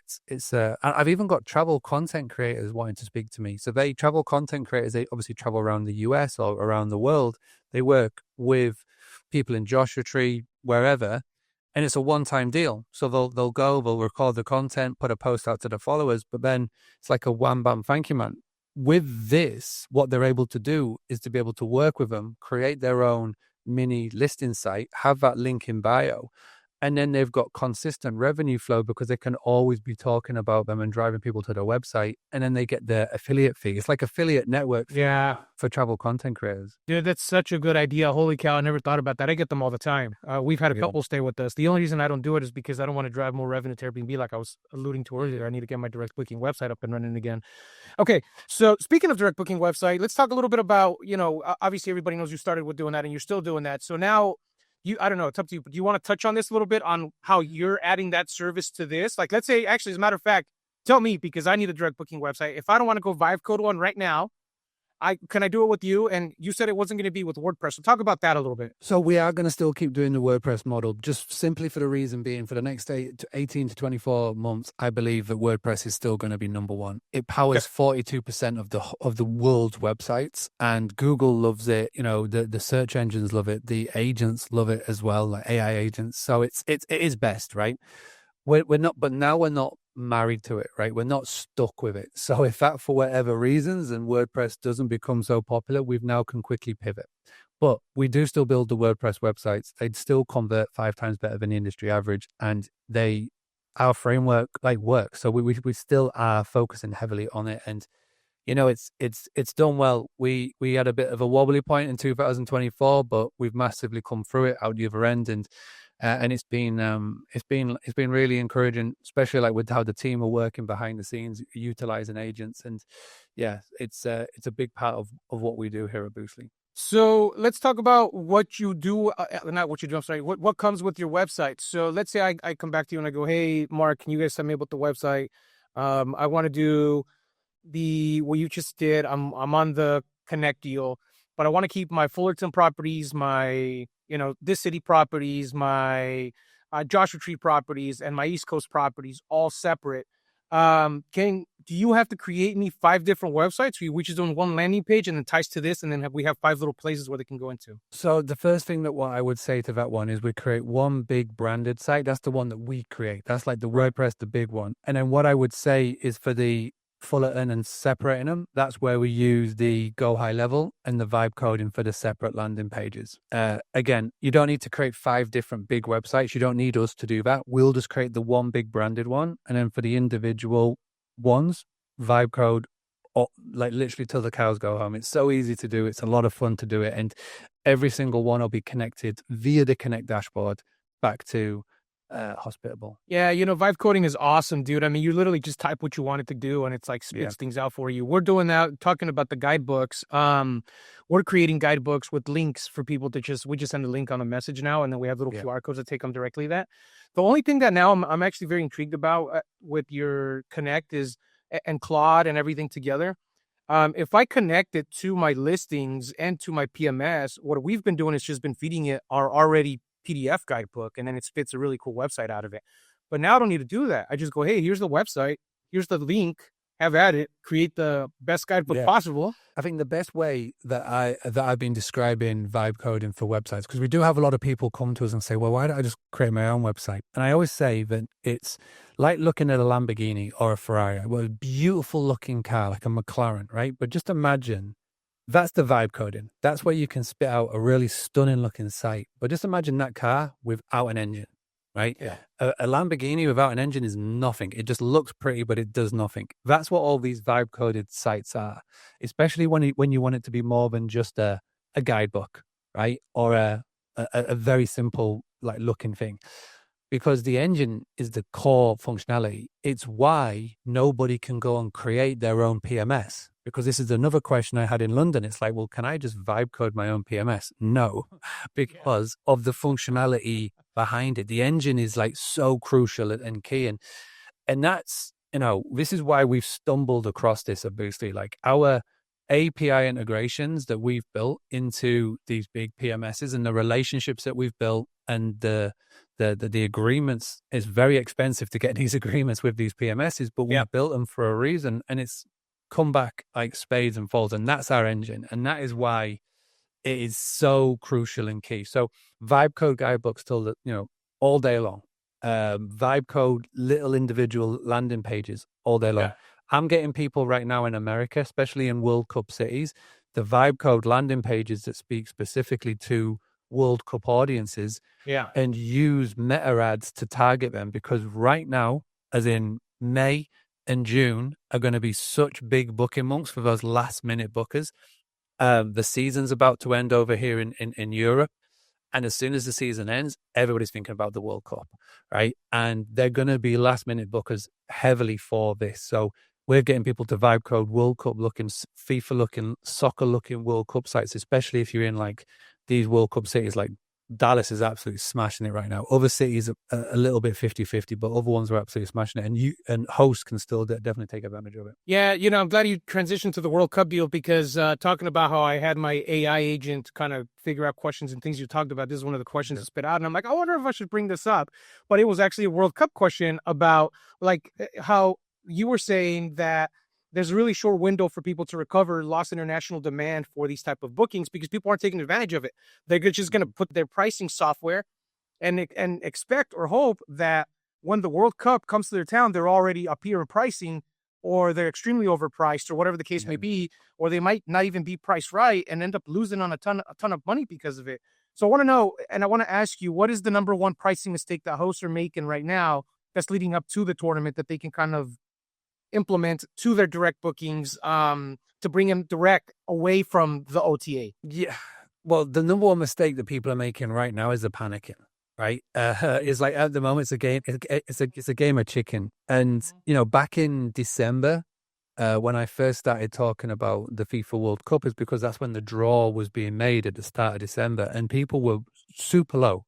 I've even got travel content creators wanting to speak to me. So travel content creators, they obviously travel around the US or around the world. They work with people in Joshua Tree, wherever, and it's a one-time deal. So they'll go, they'll record the content, put a post out to the followers, but then it's like a wham bam thank you man. With this, what they're able to do is to be able to work with them, create their own mini listing site, have that link in bio, and then they've got consistent revenue flow because they can always be talking about them and driving people to their website. And then they get their affiliate fee. It's like affiliate network for travel content creators. Dude, that's such a good idea. Holy cow, I never thought about that. I get them all the time. We've had a couple stay with us. The only reason I don't do it is because I don't want to drive more revenue to Airbnb like I was alluding to earlier. I need to get my direct booking website up and running again. Okay, so speaking of direct booking website, let's talk a little bit about, obviously everybody knows you started with doing that and you're still doing that. So now, I don't know, it's up to you, but do you want to touch on this a little bit on how you're adding that service to this? Like, let's say, actually, as a matter of fact, tell me, because I need a direct booking website. If I don't want to go Vive Code one right now, can I do it with you? And you said it wasn't going to be with WordPress. So talk about that a little bit. So we are going to still keep doing the WordPress model, just simply for the reason being for the next 18 to 24 months, I believe that WordPress is still going to be number one. It powers 42% of the world's websites, and Google loves it. The search engines love it. The agents love it as well, like AI agents. So it is best, right? We're not, but now we're not married to it, right? We're not stuck with it. So if that, for whatever reasons, and WordPress doesn't become so popular, we've now can quickly pivot. But we do still build the WordPress websites. They'd still convert 5 times better than the industry average, and our framework works. So we still are focusing heavily on it, and it's done well. We had a bit of a wobbly point in 2024, but we've massively come through it out the other end, and and it's been really encouraging, especially like with how the team are working behind the scenes, utilizing agents, and yeah, it's a big part of what we do here at Boostly. So let's talk about what you do, not what you do, I'm sorry, what comes with your website. So let's say I come back to you and I go, hey, Mark, can you guys tell me about the website? I want to do what you just did. I'm on the Connect deal, but I want to keep my Fullerton properties, my, this city properties, my Joshua Tree properties, and my East Coast properties all separate. Do you have to create me 5 different websites, or we just doing one landing page and then ties to this, and then we have 5 little places where they can go into? So the first thing that what I would say to that one is we create one big branded site. That's the one that we create. That's like the WordPress, the big one. And then what I would say is for the Fullerton and separating them, that's where we use the Go High Level and the vibe coding for the separate landing pages. Again, you don't need to create 5 different big websites. You don't need us to do that. We'll just create the one big branded one. And then for the individual ones, vibe code, like literally till the cows go home. It's so easy to do. It's a lot of fun to do it. And every single one will be connected via the Connect dashboard back to Hospitable. Yeah, vibe coding is awesome, dude. I mean, you literally just type what you want it to do and it's like spits things out for you. We're doing that, talking about the guidebooks. We're creating guidebooks with links for people to we just send a link on a message now, and then we have little QR codes that take them directly to that. The only thing that now I'm actually very intrigued about with your Connect is, and Claude and everything together. If I connect it to my listings and to my PMS, what we've been doing is just been feeding it our already PDF guidebook, and then it spits a really cool website out of it. But now I don't need to do that. I just go, hey, here's the website, here's the link, have at it, create the best guidebook possible. I think the best way that I've been describing vibe coding for websites, because we do have a lot of people come to us and say, well, why don't I just create my own website? And I always say that it's like looking at a Lamborghini or a Ferrari, well, a beautiful looking car like a McLaren, right? But just imagine that's the vibe coding. That's where you can spit out a really stunning looking site. But just imagine that car without an engine, right? Yeah. A Lamborghini without an engine is nothing. It just looks pretty, but it does nothing. That's what all these vibe coded sites are, especially when you want it to be more than just a guidebook, right? Or a very simple like looking thing. Because the engine is the core functionality. It's why nobody can go and create their own PMS. Because this is another question I had in London. It's like, well, can I just vibe code my own PMS? No, because of the functionality behind it. The engine is like so crucial and key. And that's, this is why we've stumbled across this at Boostly. Like our API integrations that we've built into these big PMSs and the relationships that we've built and the agreements. Is very expensive to get these agreements with these PMSs, but we built them for a reason, and it's come back like spades and folds, and that's our engine, and that is why it is so crucial and key. So vibe code guidebooks till all day long, vibe code little individual landing pages all day long. I'm getting people right now in America, especially in World Cup cities, the vibe code landing pages that speak specifically to World Cup audiences, and use meta ads to target them, because right now, as in May and June, are going to be such big booking months for those last minute bookers. The season's about to end over here in Europe. And as soon as the season ends, everybody's thinking about the World Cup, right? And they're going to be last minute bookers heavily for this. So we're getting people to vibe code World Cup looking, FIFA looking, soccer looking World Cup sites, especially if you're in like these World Cup cities. Like Dallas is absolutely smashing it right now. Other cities are a little bit 50-50, but other ones are absolutely smashing it. And hosts can still definitely take advantage of it. Yeah, I'm glad you transitioned to the World Cup deal, because talking about how I had my AI agent kind of figure out questions and things you talked about, this is one of the questions to spit out. And I'm like, I wonder if I should bring this up. But it was actually a World Cup question about like how you were saying that there's a really short window for people to recover lost international demand for these type of bookings, because people aren't taking advantage of it. They're just going to put their pricing software and expect or hope that when the World Cup comes to their town, they're already up here in pricing, or they're extremely overpriced, or whatever the case may be, or they might not even be priced right and end up losing on a ton of money because of it. So I want to know, and I want to ask you, what is the number one pricing mistake that hosts are making right now that's leading up to the tournament that they can kind of implement to their direct bookings to bring them direct away from the OTA? Yeah. Well, the number one mistake that people are making right now is the panicking, right? It's like at the moment it's a game. It's a game of chicken. And back in December, when I first started talking about the FIFA World Cup, is because that's when the draw was being made at the start of December, and people were super low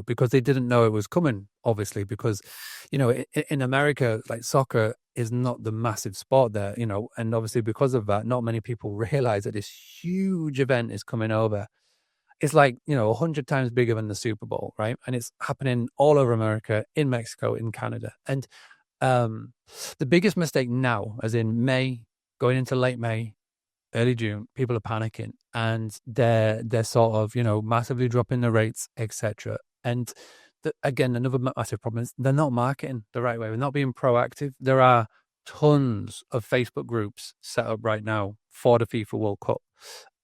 because they didn't know it was coming. Obviously, because in America, like soccer is not the massive sport there, and obviously because of that, not many people realize that this huge event is coming over. It's like 100 times bigger than the Super Bowl, right? And it's happening all over America, in Mexico, in Canada, and the biggest mistake now, as in May, going into late May, early June, people are panicking and they're sort of massively dropping the rates, etc. And again, another massive problem is they're not marketing the right way. They're not being proactive. There are tons of Facebook groups set up right now for the FIFA World Cup.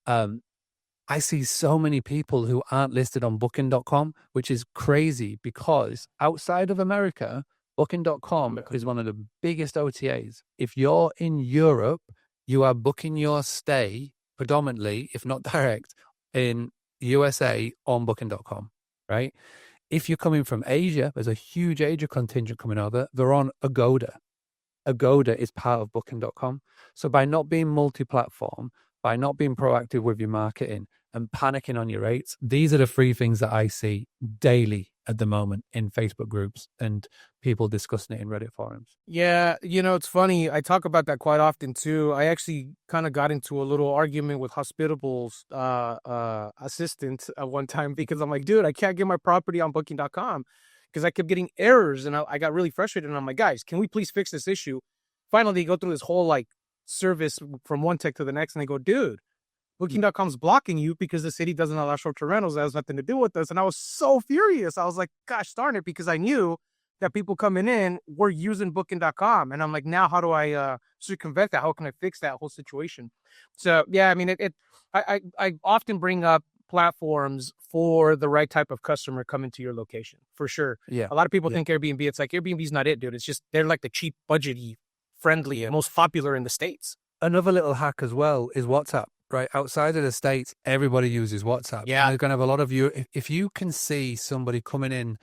I see so many people who aren't listed on Booking.com, which is crazy because outside of America, Booking.com is one of the biggest OTAs. If you're in Europe, you are booking your stay predominantly, if not direct, in USA on Booking.com, right? If you're coming from Asia, there's a huge Asia contingent coming over. They're on Agoda. Agoda is part of Booking.com. So by not being multi-platform, by not being proactive with your marketing and panicking on your rates, these are the three things that I see daily at the moment in Facebook groups and people discussing it in Reddit forums. Yeah, it's funny. I talk about that quite often too. I actually kind of got into a little argument with Hospitable's assistant at one time because I'm like, dude, I can't get my property on Booking.com because I kept getting errors and I got really frustrated. And I'm like, guys, can we please fix this issue? Finally, they go through this whole like service from one tech to the next and they go, dude, Booking.com's blocking you because the city doesn't allow short-term rentals. That has nothing to do with us. And I was so furious. I was like, gosh darn it, because I knew that people coming in were using Booking.com. And I'm like, now how do I circumvent that? How can I fix that whole situation? So, yeah, I mean, I often bring up platforms for the right type of customer coming to your location, for sure. Yeah. A lot of people think Airbnb, it's like Airbnb's not it, dude. It's just, they're like the cheap, budgety, friendly, most popular in the States. Another little hack as well is WhatsApp. Right outside of the States, everybody uses WhatsApp. Yeah, and they're going to have a lot of you. If you can see somebody coming in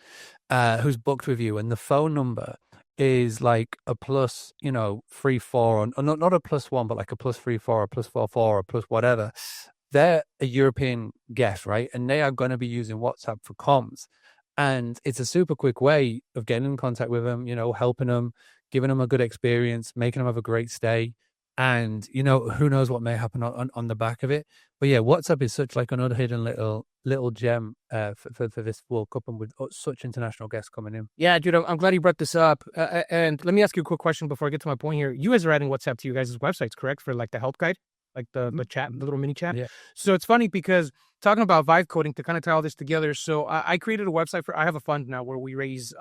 who's booked with you, and the phone number is like a plus, 3-4, or not a +1, but like a +3-4, or +4-4, or plus whatever. They're a European guest, right? And they are going to be using WhatsApp for comms, and it's a super quick way of getting in contact with them. Helping them, giving them a good experience, making them have a great stay. And, who knows what may happen on the back of it. But yeah, WhatsApp is such like another hidden little gem for this World Cup, and with such international guests coming in. Yeah, dude, I'm glad you brought this up. And let me ask you a quick question before I get to my point here. You guys are adding WhatsApp to you guys' websites, correct? For like the help guide, like the chat, the little mini chat. Yeah. So it's funny because talking about vibe coding to kind of tie all this together. So I created a website I have a fund now where we raise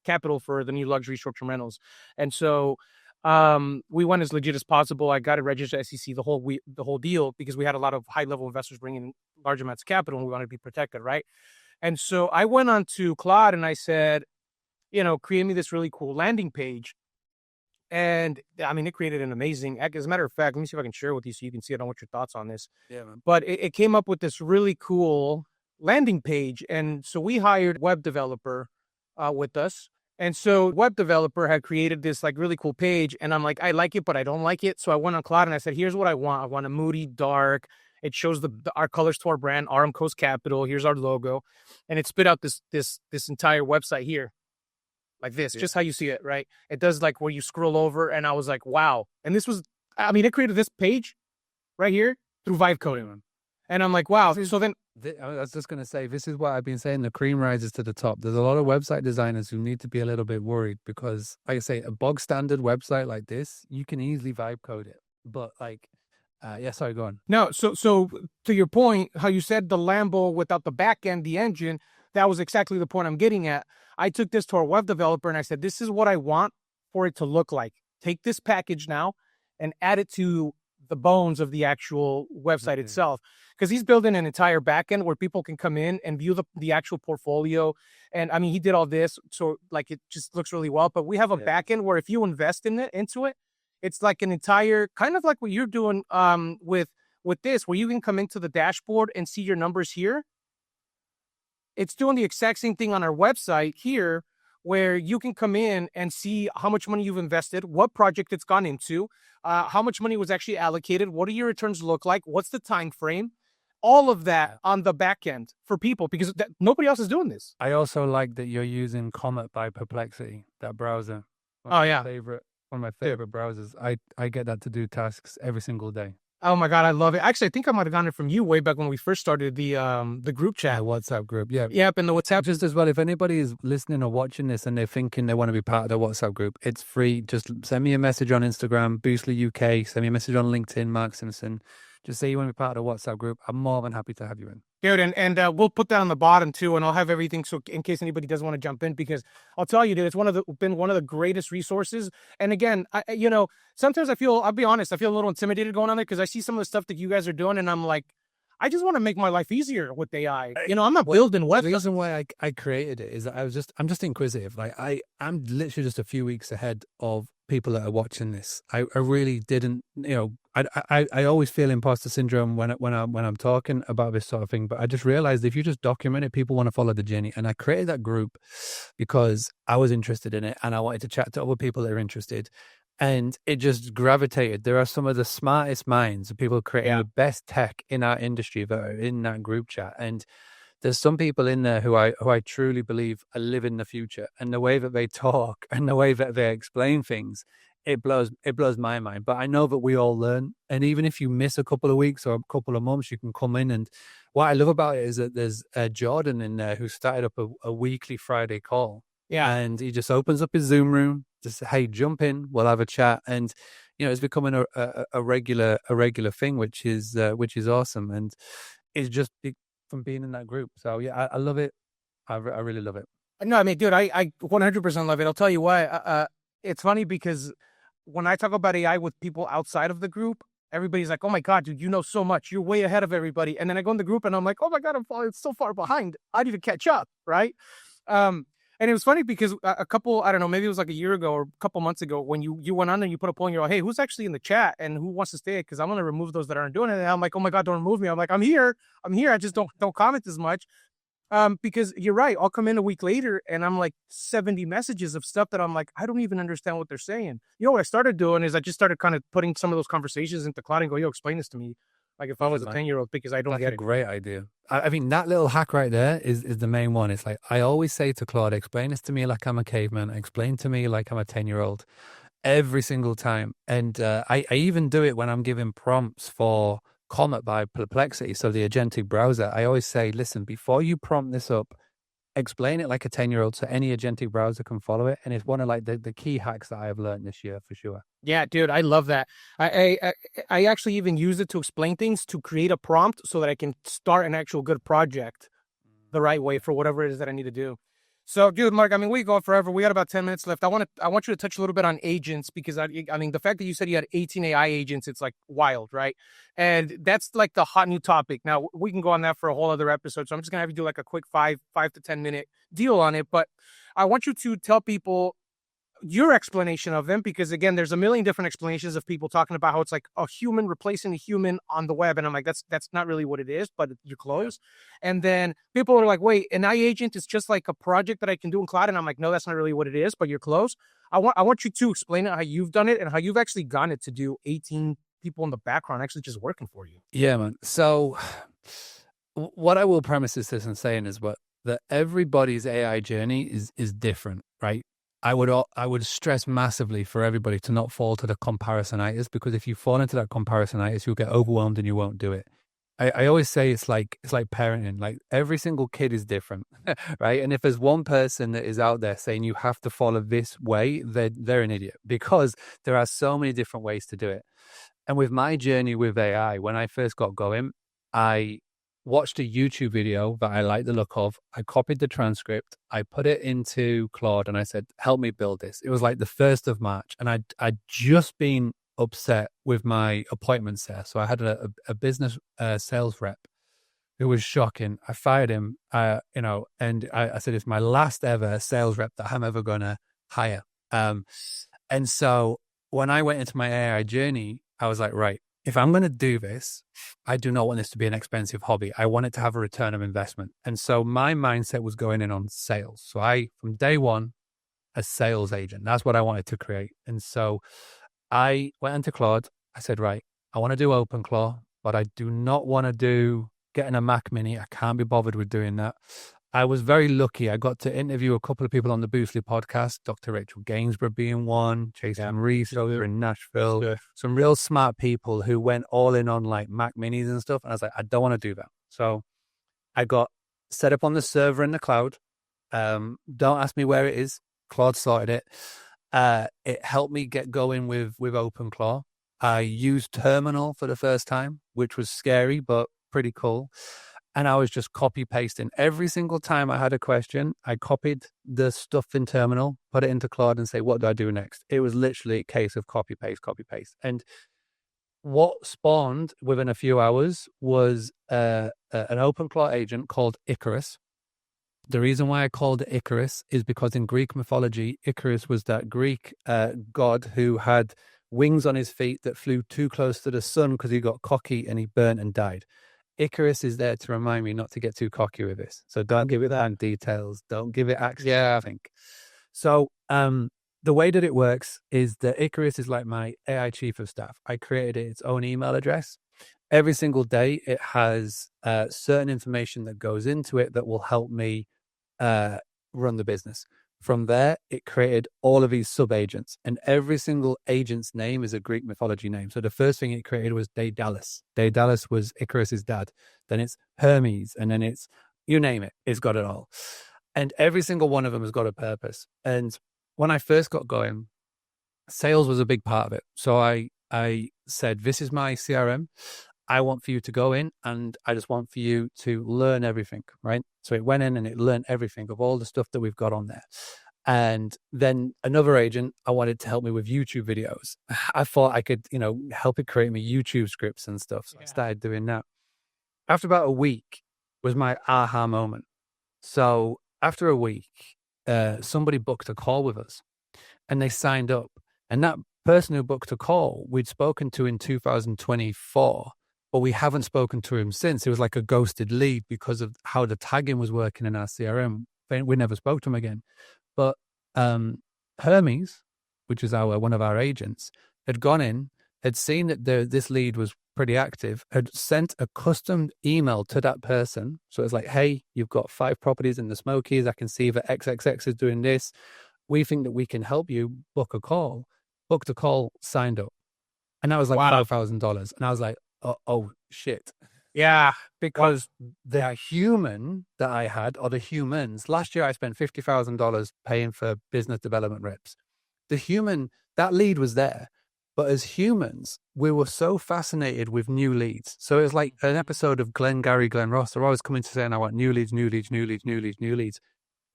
capital for the new luxury short-term rentals. And so we went as legit as possible. I got it registered SEC, the whole deal, because we had a lot of high-level investors bringing in large amounts of capital and we wanted to be protected, right? And so I went on to Claude and I said, create me this really cool landing page. And I mean, it created an amazing, as a matter of fact, let me see if I can share with you so you can see it. I want your thoughts on this. Yeah, man. But it came up with this really cool landing page. And so we hired a web developer with us. And so web developer had created this like really cool page. And I'm like, I like it, but I don't like it. So I went on Claude and I said, here's what I want. I want a moody, dark. It shows our colors to our brand, RM Coast Capital. Here's our logo. And it spit out this entire website here. Like this, just how you see it, right? It does like where you scroll over. And I was like, wow. And this was, it created this page right here through vibe coding. And I'm like, wow. So then I was just going to say, this is what I've been saying. The cream rises to the top. There's a lot of website designers who need to be a little bit worried because, like I say, a bog standard website like this, you can easily vibe code it. But like, sorry, go on. No, so to your point, how you said the Lambo without the back end, the engine, that was exactly the point I'm getting at. I took this to our web developer and I said, this is what I want for it to look like. Take this package now and add it to the bones of the actual website itself, because he's building an entire backend where people can come in and view the actual portfolio. And he did all this, so like it just looks really well. But we have a backend where if you invest into it, it's like an entire kind of like what you're doing with this, where you can come into the dashboard and see your numbers here. it's doing the exact same thing on our website here, where you can come in and see how much money you've invested, what project it's gone into, how much money was actually allocated, what do your returns look like, what's the time frame, all of that on the back end for people, because nobody else is doing this. I also like that you're using Comet by Perplexity, that browser. Oh, yeah. One of my favorite browsers. I get that to do tasks every single day. Oh my God, I love it. Actually, I think I might have gotten it from you way back when we first started the group chat. WhatsApp group, yeah. Yep, and the WhatsApp. Just as well, if anybody is listening or watching this and they're thinking they want to be part of the WhatsApp group, it's free. Just send me a message on Instagram, Boostly UK, send me a message on LinkedIn, Mark Simpson. Just say you want to be part of the WhatsApp group. I'm more than happy to have you in. Dude, and we'll put that on the bottom too, and I'll have everything so in case anybody doesn't want to jump in, because I'll tell you, dude, it's been one of the greatest resources. And again, sometimes I'll be honest, I feel a little intimidated going on there because I see some of the stuff that you guys are doing, and I'm like, I just want to make my life easier with AI. I'm not building websites. The reason why I created it is that I'm just inquisitive. Like I'm literally just a few weeks ahead of people that are watching this. I really didn't, I always feel imposter syndrome when I'm talking about this sort of thing, but I just realized if you just document it, people want to follow the journey. And I created that group because I was interested in it and I wanted to chat to other people that are interested. And it just gravitated. There are some of the smartest minds of people creating the best tech in our industry that are in that group chat. And there's some people in there who I truly believe are living the future. And the way that they talk and the way that they explain things, it blows my mind. But I know that we all learn. And even if you miss a couple of weeks or a couple of months, you can come in. And what I love about it is that there's Jordan in there who started up a weekly Friday call. Yeah. And he just opens up his Zoom room, just, hey, jump in, we'll have a chat. And, it's becoming a regular thing, which is awesome. And it's just from being in that group. So yeah, I love it. I really love it. No, I mean, dude, I 100% love it. I'll tell you why. It's funny because when I talk about AI with people outside of the group, everybody's like, oh my God, dude, you know so much. You're way ahead of everybody. And then I go in the group and I'm like, oh my God, I'm falling so far behind. I need to catch up, right? And it was funny because a couple, I don't know, maybe it was like a year ago or a couple months ago when you went on and you put a poll and you're like, hey, who's actually in the chat and who wants to stay? Because I'm going to remove those that aren't doing it. And I'm like, oh my God, don't remove me. I'm like, I'm here. I just don't comment as much. Because you're right. I'll come in a week later and I'm like 70 messages of stuff that I'm like, I don't even understand what they're saying. What I started doing is I just started kind of putting some of those conversations into Cloud and go, yo, explain this to me. Like if I was a 10-year-old, because I don't get it. That's a great idea. I mean, that little hack right there is the main one. It's like, I always say to Claude, explain this to me like I'm a caveman. Explain to me like I'm a 10-year-old every single time. And I even do it when I'm giving prompts for Comet by Perplexity. So the agentic browser, I always say, listen, before you prompt this up, explain it like a 10-year-old so any agentic browser can follow it. And it's one of like the key hacks that I have learned this year for sure. Yeah, dude, I love that. I actually even use it to explain things, to create a prompt so that I can start an actual good project the right way for whatever it is that I need to do. So, dude, Mark, I mean, we go forever. We got about 10 minutes left. I want you to touch a little bit on agents because I mean, the fact that you said you had 18 AI agents, it's like wild, right? And that's like the hot new topic. Now we can go on that for a whole other episode. So I'm just gonna have you do like a quick 5 to 10 minute deal on it. But I want you to tell people your explanation of them, because again, there's a million different explanations of people talking about how it's like a human replacing a human on the web. And I'm like, that's not really what it is, but you're close. And then people are like, wait, an AI agent is just like a project that I can do in cloud. And I'm like, no, that's not really what it is, but you're close. I want you to explain it, how you've done it and how you've actually gotten it to do 18 people in the background actually just working for you. Yeah, man. So what I will premise this and saying is that everybody's AI journey is different, right? I would stress massively for everybody to not fall to the comparisonitis, because if you fall into that comparisonitis, you'll get overwhelmed and you won't do it. I always say it's like parenting. Like every single kid is different, right? And if there's one person that is out there saying you have to follow this way, they're an idiot, because there are so many different ways to do it. And with my journey with AI, when I first got going, I watched a YouTube video that I liked the look of. I copied the transcript. I put it into Claude and I said, help me build this. It was like the 1st of March and I'd just been upset with my appointments there. So I had a business sales rep. It was shocking. I fired him, and I said, it's my last ever sales rep that I'm ever going to hire. And so when I went into my AI journey, I was like, right, if I'm going to do this, I do not want this to be an expensive hobby. I want it to have a return of investment. And so my mindset was going in on sales. So from day one, a sales agent, that's what I wanted to create. And so I went into Claude. I said, right, I want to do OpenClaw, but I do not want to do getting a Mac Mini. I can't be bothered with doing that. I was very lucky. I got to interview a couple of people on the Boostly podcast, Dr. Rachel Gainsborough being one, Jason Reese over in Nashville, some real smart people who went all in on like Mac Minis and stuff. And I was like, I don't want to do that. So I got set up on the server in the cloud. Don't ask me where it is. Claude sorted it. It helped me get going with OpenClaw. I used Terminal for the first time, which was scary, but pretty cool. And I was just copy pasting. Every single time I had a question, I copied the stuff in Terminal, put it into Claude and say, what do I do next? It was literally a case of copy paste. And what spawned within a few hours was an OpenClaw agent called Icarus. The reason why I called it Icarus is because in Greek mythology, Icarus was that Greek god who had wings on his feet that flew too close to the sun because he got cocky and he burnt and died. Icarus is there to remind me not to get too cocky with this. So don't give it that details. Don't give it access. Yeah, I think. So the way that it works is that Icarus is like my AI chief of staff. I created its own email address. Every single day, it has certain information that goes into it that will help me run the business. From there, it created all of these sub-agents, and every single agent's name is a Greek mythology name. So the first thing it created was Daedalus. Daedalus was Icarus's dad. Then it's Hermes, and then it's, you name it, it's got it all. And every single one of them has got a purpose. And when I first got going, sales was a big part of it. So I said, this is my CRM. I want for you to go in and I just want for you to learn everything, right? So it went in and it learned everything of all the stuff that we've got on there. And then another agent, I wanted to help me with YouTube videos. I thought I could, help it create me YouTube scripts and stuff. So I started doing that. After about a week was my aha moment. So after a week, somebody booked a call with us and they signed up. And that person who booked a call, we'd spoken to in 2024. But we haven't spoken to him since. It was like a ghosted lead because of how the tagging was working in our CRM. We never spoke to him again. But Hermes, which is one of our agents, had gone in, had seen that this lead was pretty active, had sent a custom email to that person. So it's like, hey, you've got 5 properties in the Smokies. I can see that XXX is doing this. We think that we can help you book a call. Booked a call, signed up. And that was like $5,000. And I was like, oh shit. Yeah, because the human that I had, or the humans, last year I spent $50,000 paying for business development reps. The human, that lead was there. But as humans, we were so fascinated with new leads. So it was like an episode of Glenn, Gary, Glenn Ross. They're always coming to say, I want new leads,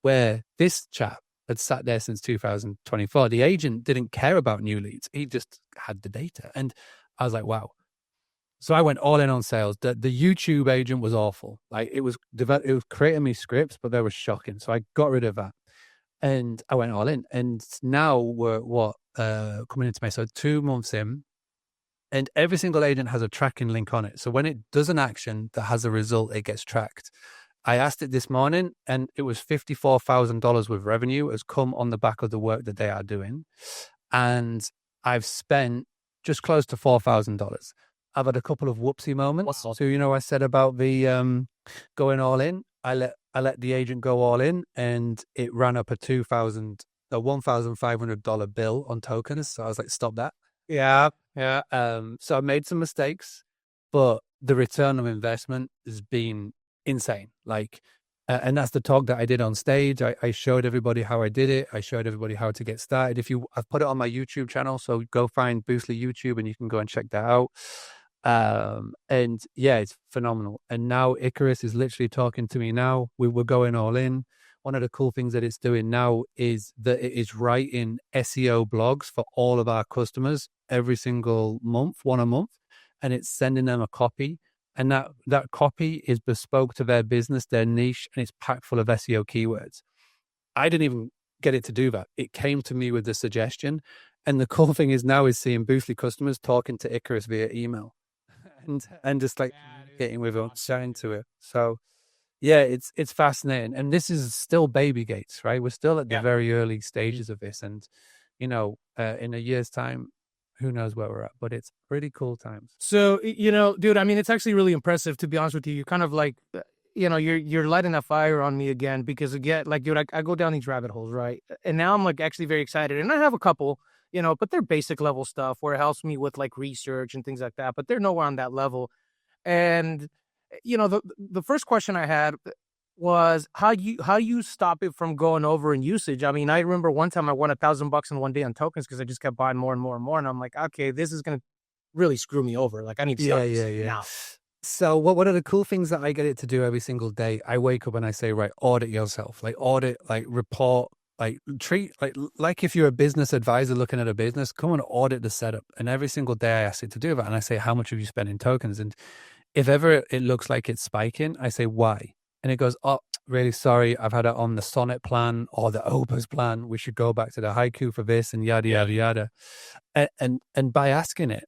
where this chap had sat there since 2024. The agent didn't care about new leads. He just had the data. And I was like, wow. So I went all in on sales. The YouTube agent was awful. Like it was creating me scripts, but they were shocking. So I got rid of that and I went all in. And now we're coming into May. So 2 months in, and every single agent has a tracking link on it. So when it does an action that has a result, it gets tracked. I asked it this morning and it was $54,000 with revenue has come on the back of the work that they are doing. And I've spent just close to $4,000. I've had a couple of whoopsie moments. Wow. So, I said about the going all in. I let the agent go all in, and it ran up a $1,500 bill on tokens. So I was like, stop that. Yeah. So I made some mistakes, but the return of investment has been insane. Like, and that's the talk that I did on stage. I showed everybody how I did it. I showed everybody how to get started. I've put it on my YouTube channel, so go find Boostly YouTube and you can go and check that out. And yeah, it's phenomenal. And now Icarus is literally talking to me now. We're going all in. One of the cool things that it's doing now is that it is writing SEO blogs for all of our customers every single month, one a month, and it's sending them a copy. And that copy is bespoke to their business, their niche, and it's packed full of SEO keywords. I didn't even get it to do that. It came to me with the suggestion. And the cool thing is now is seeing Boostly customers talking to Icarus via email. and just like getting with it, chatting to it. So yeah, it's fascinating. And this is still baby gates, right? We're still at the very early stages of this. And, in a year's time, who knows where we're at, but it's pretty cool times. So, dude, I mean, it's actually really impressive, to be honest with you. You're kind of like, you're lighting a fire on me again, because again, like, dude, I go down these rabbit holes, right? And now I'm like actually very excited. And I have a couple, but they're basic level stuff where it helps me with like research and things like that, but they're nowhere on that level. And, the first question I had was how you stop it from going over in usage. I mean, I remember one time I won $1,000 in one day on tokens because I just kept buying more and more and more. And I'm like, okay, this is going to really screw me over. Like, I need to stop this now. So what are the cool things that I get it to do every single day? I wake up and I say, right, audit yourself, like audit, like report, like treat, like if you're a business advisor looking at a business, come and audit the setup. And every single day I ask it to do that. And I say, how much have you spent in tokens? And if ever it looks like it's spiking, I say, why? And it goes, oh, really sorry, I've had it on the Sonnet plan or the Opus plan. We should go back to the Haiku for this and yada, yada, yada. And by asking it,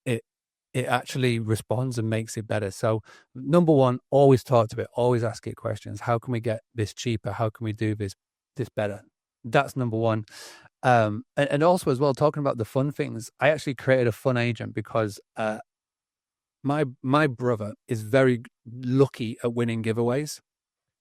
it actually responds and makes it better. So number one, always talk to it, always ask it questions. How can we get this cheaper? How can we do this better? That's number one. And also as well, talking about the fun things, I actually created a fun agent because my brother is very lucky at winning giveaways.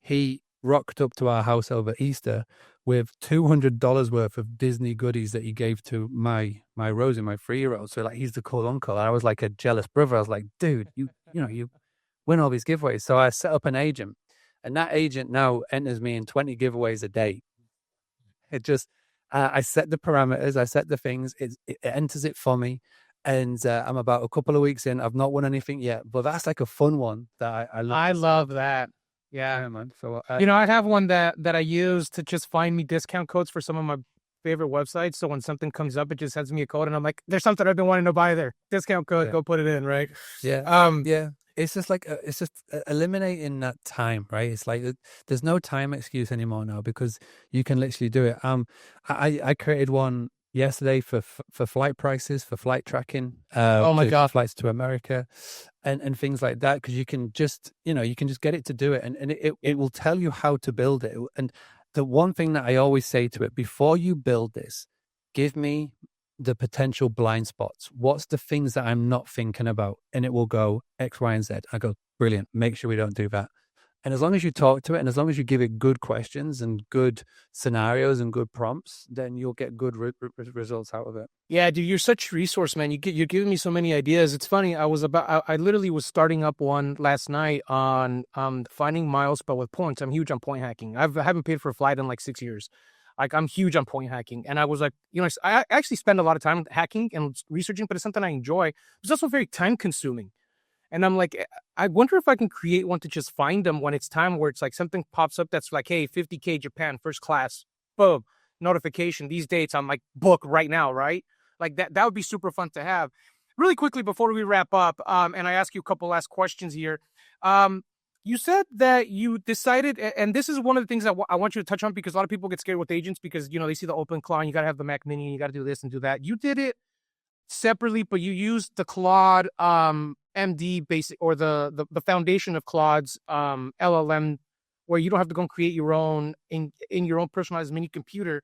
He rocked up to our house over Easter with $200 worth of Disney goodies that he gave to my Rosie, my 3-year-old. So like, he's the cool uncle. And I was like a jealous brother. I was like, dude, you win all these giveaways. So I set up an agent, and that agent now enters me in 20 giveaways a day. It just, I set the parameters, I set the things, it enters it for me. And I'm about a couple of weeks in. I've not won anything yet, but that's like a fun one that I love. I love that. Yeah, man. So I have one that I use to just find me discount codes for some of my favorite websites. So when something comes up, it just sends me a code, and I'm like, "There's something I've been wanting to buy there. Discount code, go put it in." Right? Yeah. Yeah. It's just like it's just eliminating that time, right? It's like there's no time excuse anymore now because you can literally do it. I created one yesterday for flight prices, for flight tracking. Oh my God, flights to America, and things like that, because you can just get it to do it, and it will tell you how to build it. And the one thing that I always say to it, before you build this, give me the potential blind spots. What's the things that I'm not thinking about? And it will go X, Y, and Z. I go, brilliant. Make sure we don't do that. And as long as you talk to it, and as long as you give it good questions and good scenarios and good prompts, then you'll get good results out of it. Yeah, dude, you're such a resource, man. You're giving me so many ideas. It's funny. I literally was starting up one last night on finding miles spelled with points. I'm huge on point hacking. I haven't paid for a flight in like 6 years. Like, I'm huge on point hacking. And I was like, I actually spend a lot of time hacking and researching, but it's something I enjoy. It's also very time consuming. And I'm like, I wonder if I can create one to just find them when it's time, where it's like something pops up that's like, hey, 50K Japan, first class, boom, notification, these dates, I'm like, book right now, right? Like that would be super fun to have. Really quickly before we wrap up, and I ask you a couple last questions here. You said that you decided, and this is one of the things I want you to touch on, because a lot of people get scared with agents because, they see the open Claude, you got to have the Mac Mini, you got to do this and do that. You did it separately, but you used the Claude MD basic, or the foundation of Claude's LLM, where you don't have to go and create your own in your own personalized mini computer.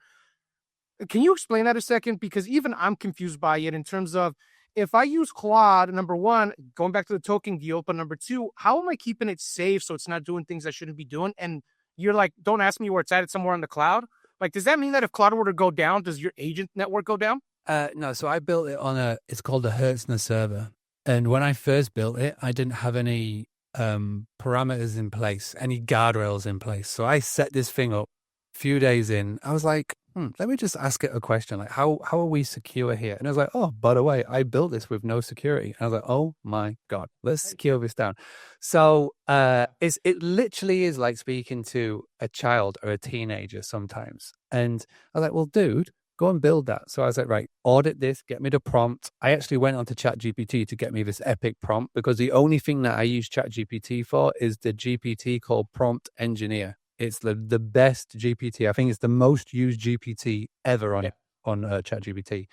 Can you explain that a second? Because even I'm confused by it in terms of, if I use Claude, number one, going back to the token deal, but number two, how am I keeping it safe so it's not doing things I shouldn't be doing? And you're like, don't ask me where it's at. It's somewhere on the cloud. Like, does that mean that if Claude were to go down, does your agent network go down? No. So I built it on it's called a Hertzner server. And when I first built it, I didn't have any parameters in place, any guardrails in place. So I set this thing up a few days in. I was like, let me just ask it a question. Like, how are we secure here? And I was like, oh, by the way, I built this with no security. And I was like, oh my God, let's secure this down. So it literally is like speaking to a child or a teenager sometimes. And I was like, well, dude, go and build that. So I was like, right, audit this, get me the prompt. I actually went onto ChatGPT to get me this epic prompt, because the only thing that I use ChatGPT for is the GPT called Prompt Engineer. It's the best GPT. I think it's the most used GPT ever on ChatGPT.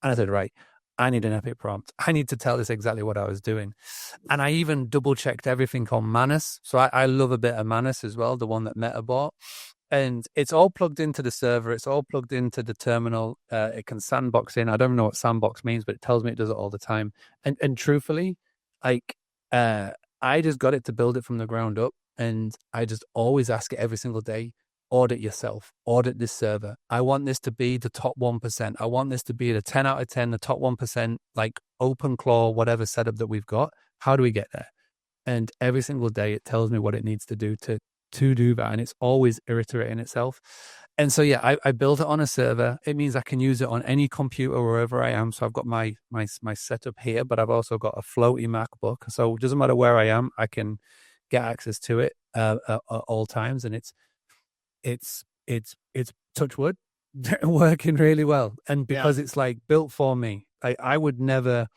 And I said, right, I need an epic prompt. I need to tell this exactly what I was doing. And I even double checked everything on Manus. So I love a bit of Manus as well, the one that Meta bought. And it's all plugged into the server. It's all plugged into the terminal. It can sandbox in. I don't know what sandbox means, but it tells me it does it all the time. And truthfully, like I just got it to build it from the ground up. And I just always ask it every single day, audit yourself, audit this server. I want this to be the top 1%. I want this to be the 10 out of 10, the top 1%, like open claw, whatever setup that we've got. How do we get there? And every single day it tells me what it needs to do to do that. And it's always iterating itself. And so, yeah, I built it on a server. It means I can use it on any computer wherever I am. So I've got my setup here, but I've also got a floaty MacBook. So it doesn't matter where I am, I can get access to it at all times. And it's touch wood, working really well. And because it's like built for me, I would never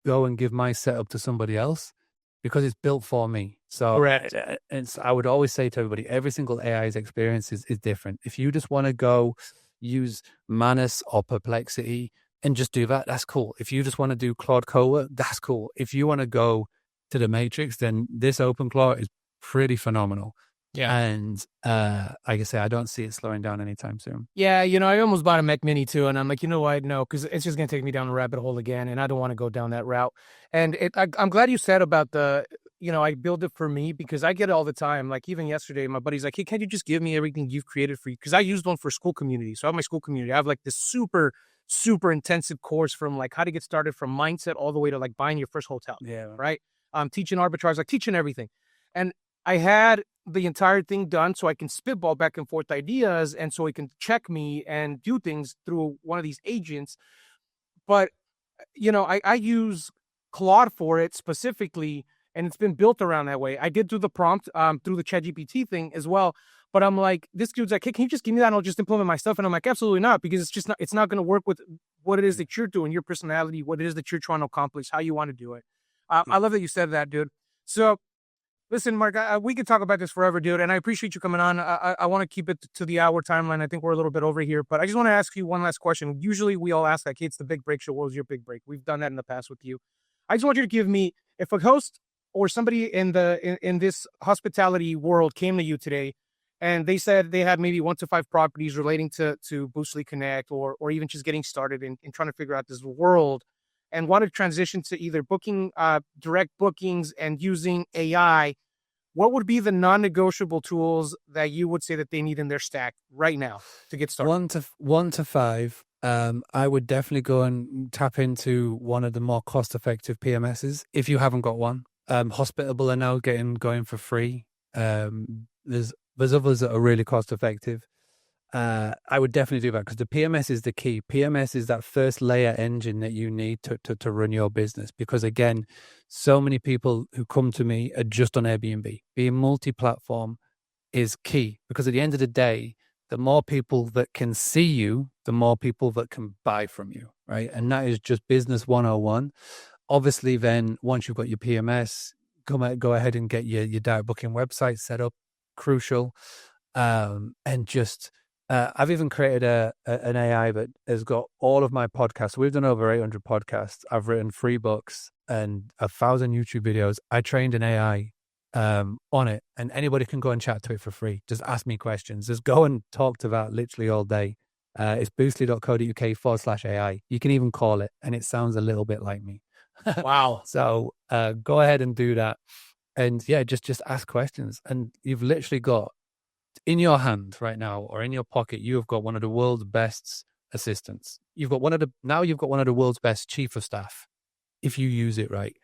go and give my setup to somebody else because it's built for me. So Correct. I would always say to everybody, every single AI's experience is different. If you just want to go use Manus or Perplexity and just do that, that's cool. If you just want to do Claude Cowork, that's cool. If you want to go to the Matrix, then this OpenClaw is pretty phenomenal. Yeah. And like I say, I don't see it slowing down anytime soon. Yeah, I almost bought a Mac Mini too, and I'm like, you know what? No, because it's just going to take me down a rabbit hole again, and I don't want to go down that route. And I'm glad you said about I build it for me because I get it all the time. Like even yesterday, my buddy's like, hey, can you just give me everything you've created for you? Because I used one for school community. So I have my school community. I have like this super, super intensive course from like how to get started from mindset all the way to like buying your first hotel. Yeah. Right. Teaching arbitrage, like teaching everything. And I had the entire thing done so I can spitball back and forth ideas and so it can check me and do things through one of these agents. But, I use Claude for it specifically, and it's been built around that way. I did do the prompt through the ChatGPT thing as well. But I'm like, this dude's like, hey, can you just give me that and I'll just implement my stuff? And I'm like, absolutely not, because it's not going to work with what it is that you're doing, your personality, what it is that you're trying to accomplish, how you want to do it. I love that you said that, dude. So, listen, Mark, we could talk about this forever, dude, and I appreciate you coming on. I want to keep it to the hour timeline. I think we're a little bit over here, but I just want to ask you one last question. Usually we all ask, like, hey, it's the big break show. What was your big break? We've done that in the past with you. I just want you to give me, if a host or somebody in this hospitality world came to you today and they said they had maybe 1 to 5 properties relating to Boostly Connect or even just getting started in trying to figure out this world and wanted to transition to either booking, direct bookings and using AI, what would be the non-negotiable tools that you would say that they need in their stack right now to get started? 1 to 5. I would definitely go and tap into one of the more cost-effective PMSs if you haven't got one. Hospitable are now going for free. There's others that are really cost-effective. I would definitely do that because the PMS is the key. PMS is that first layer engine that you need to run your business. Because again, so many people who come to me are just on Airbnb. Being multi-platform is key because at the end of the day, the more people that can see you, the more people that can buy from you, right? And that is just business 101. Obviously, then once you've got your PMS, go ahead and get your direct booking website set up. Crucial. And just I've even created an AI that has got all of my podcasts. We've done over 800 podcasts. I've written 3 books and 1,000 YouTube videos. I trained an AI on it, and anybody can go and chat to it for free. Just ask me questions. Just go and talk to that literally all day. It's boostly.co.uk/AI. You can even call it, and it sounds a little bit like me. Wow. So go ahead and do that. And yeah, just ask questions. And you've literally got in your hand right now or in your pocket, you've got one of the world's best assistants. You've got one of the world's best chief of staff, if you use it right,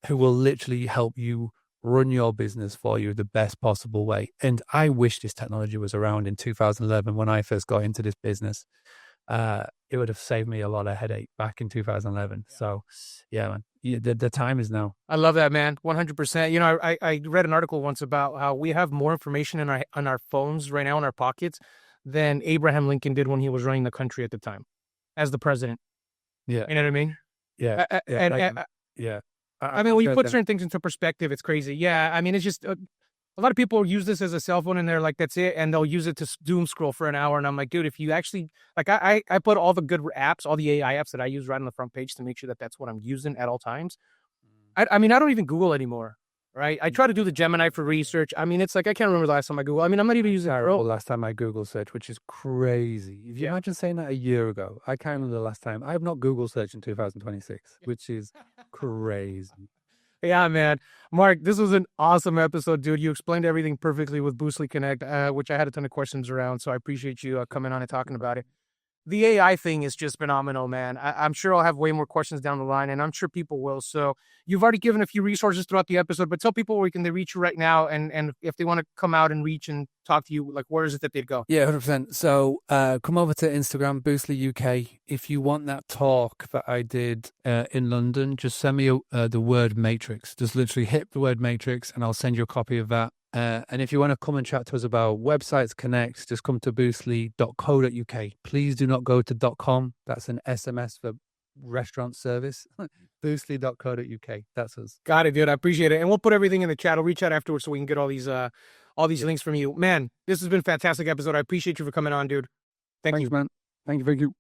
who will literally help you run your business for you the best possible way. And I wish this technology was around in 2011 when I first got into this business. It would have saved me a lot of headache back in 2011. Yeah. So yeah, man, the time is now. I love that, man. 100%. I read an article once about how we have more information on our phones right now in our pockets than Abraham Lincoln did when he was running the country at the time as the president. Yeah. You know what I mean? Yeah. I mean, when you put certain things into perspective, it's crazy. Yeah. I mean, it's just a lot of people use this as a cell phone and they're like, that's it. And they'll use it to doom scroll for an hour. And I'm like, dude, if you actually, like, I put all the good apps, all the AI apps that I use right on the front page to make sure that that's what I'm using at all times. I mean, I don't even Google anymore, right? I try to do the Gemini for research. I mean, it's like, I can't remember the last time I Google. I mean, I'm not even using it. Last time I Google search, which is crazy. If you imagine saying that a year ago, I can't remember the last time. I have not Google searched in 2026, which is crazy. Yeah, man. Mark, this was an awesome episode, dude. You explained everything perfectly with Boostly Connect, which I had a ton of questions around. So I appreciate you coming on and talking about it. The AI thing is just phenomenal, man. I'm sure I'll have way more questions down the line, and I'm sure people will. So you've already given a few resources throughout the episode, but tell people where can they reach you right now, and if they want to come out and reach and talk to you, like where is it that they'd go? Yeah, 100%. So come over to Instagram, Boostly UK. If you want that talk that I did in London, just send me the word matrix. Just literally hit the word matrix, and I'll send you a copy of that. And if you want to come and chat to us about websites connect, just come to boostly.co.uk. Please do not go to .com. That's an SMS for restaurant service. boostly.co.uk. That's us. Got it, dude. I appreciate it. And we'll put everything in the chat. I'll reach out afterwards so we can get all these links from you. Man, this has been a fantastic episode. I appreciate you for coming on, dude. Thanks, man. Thank you.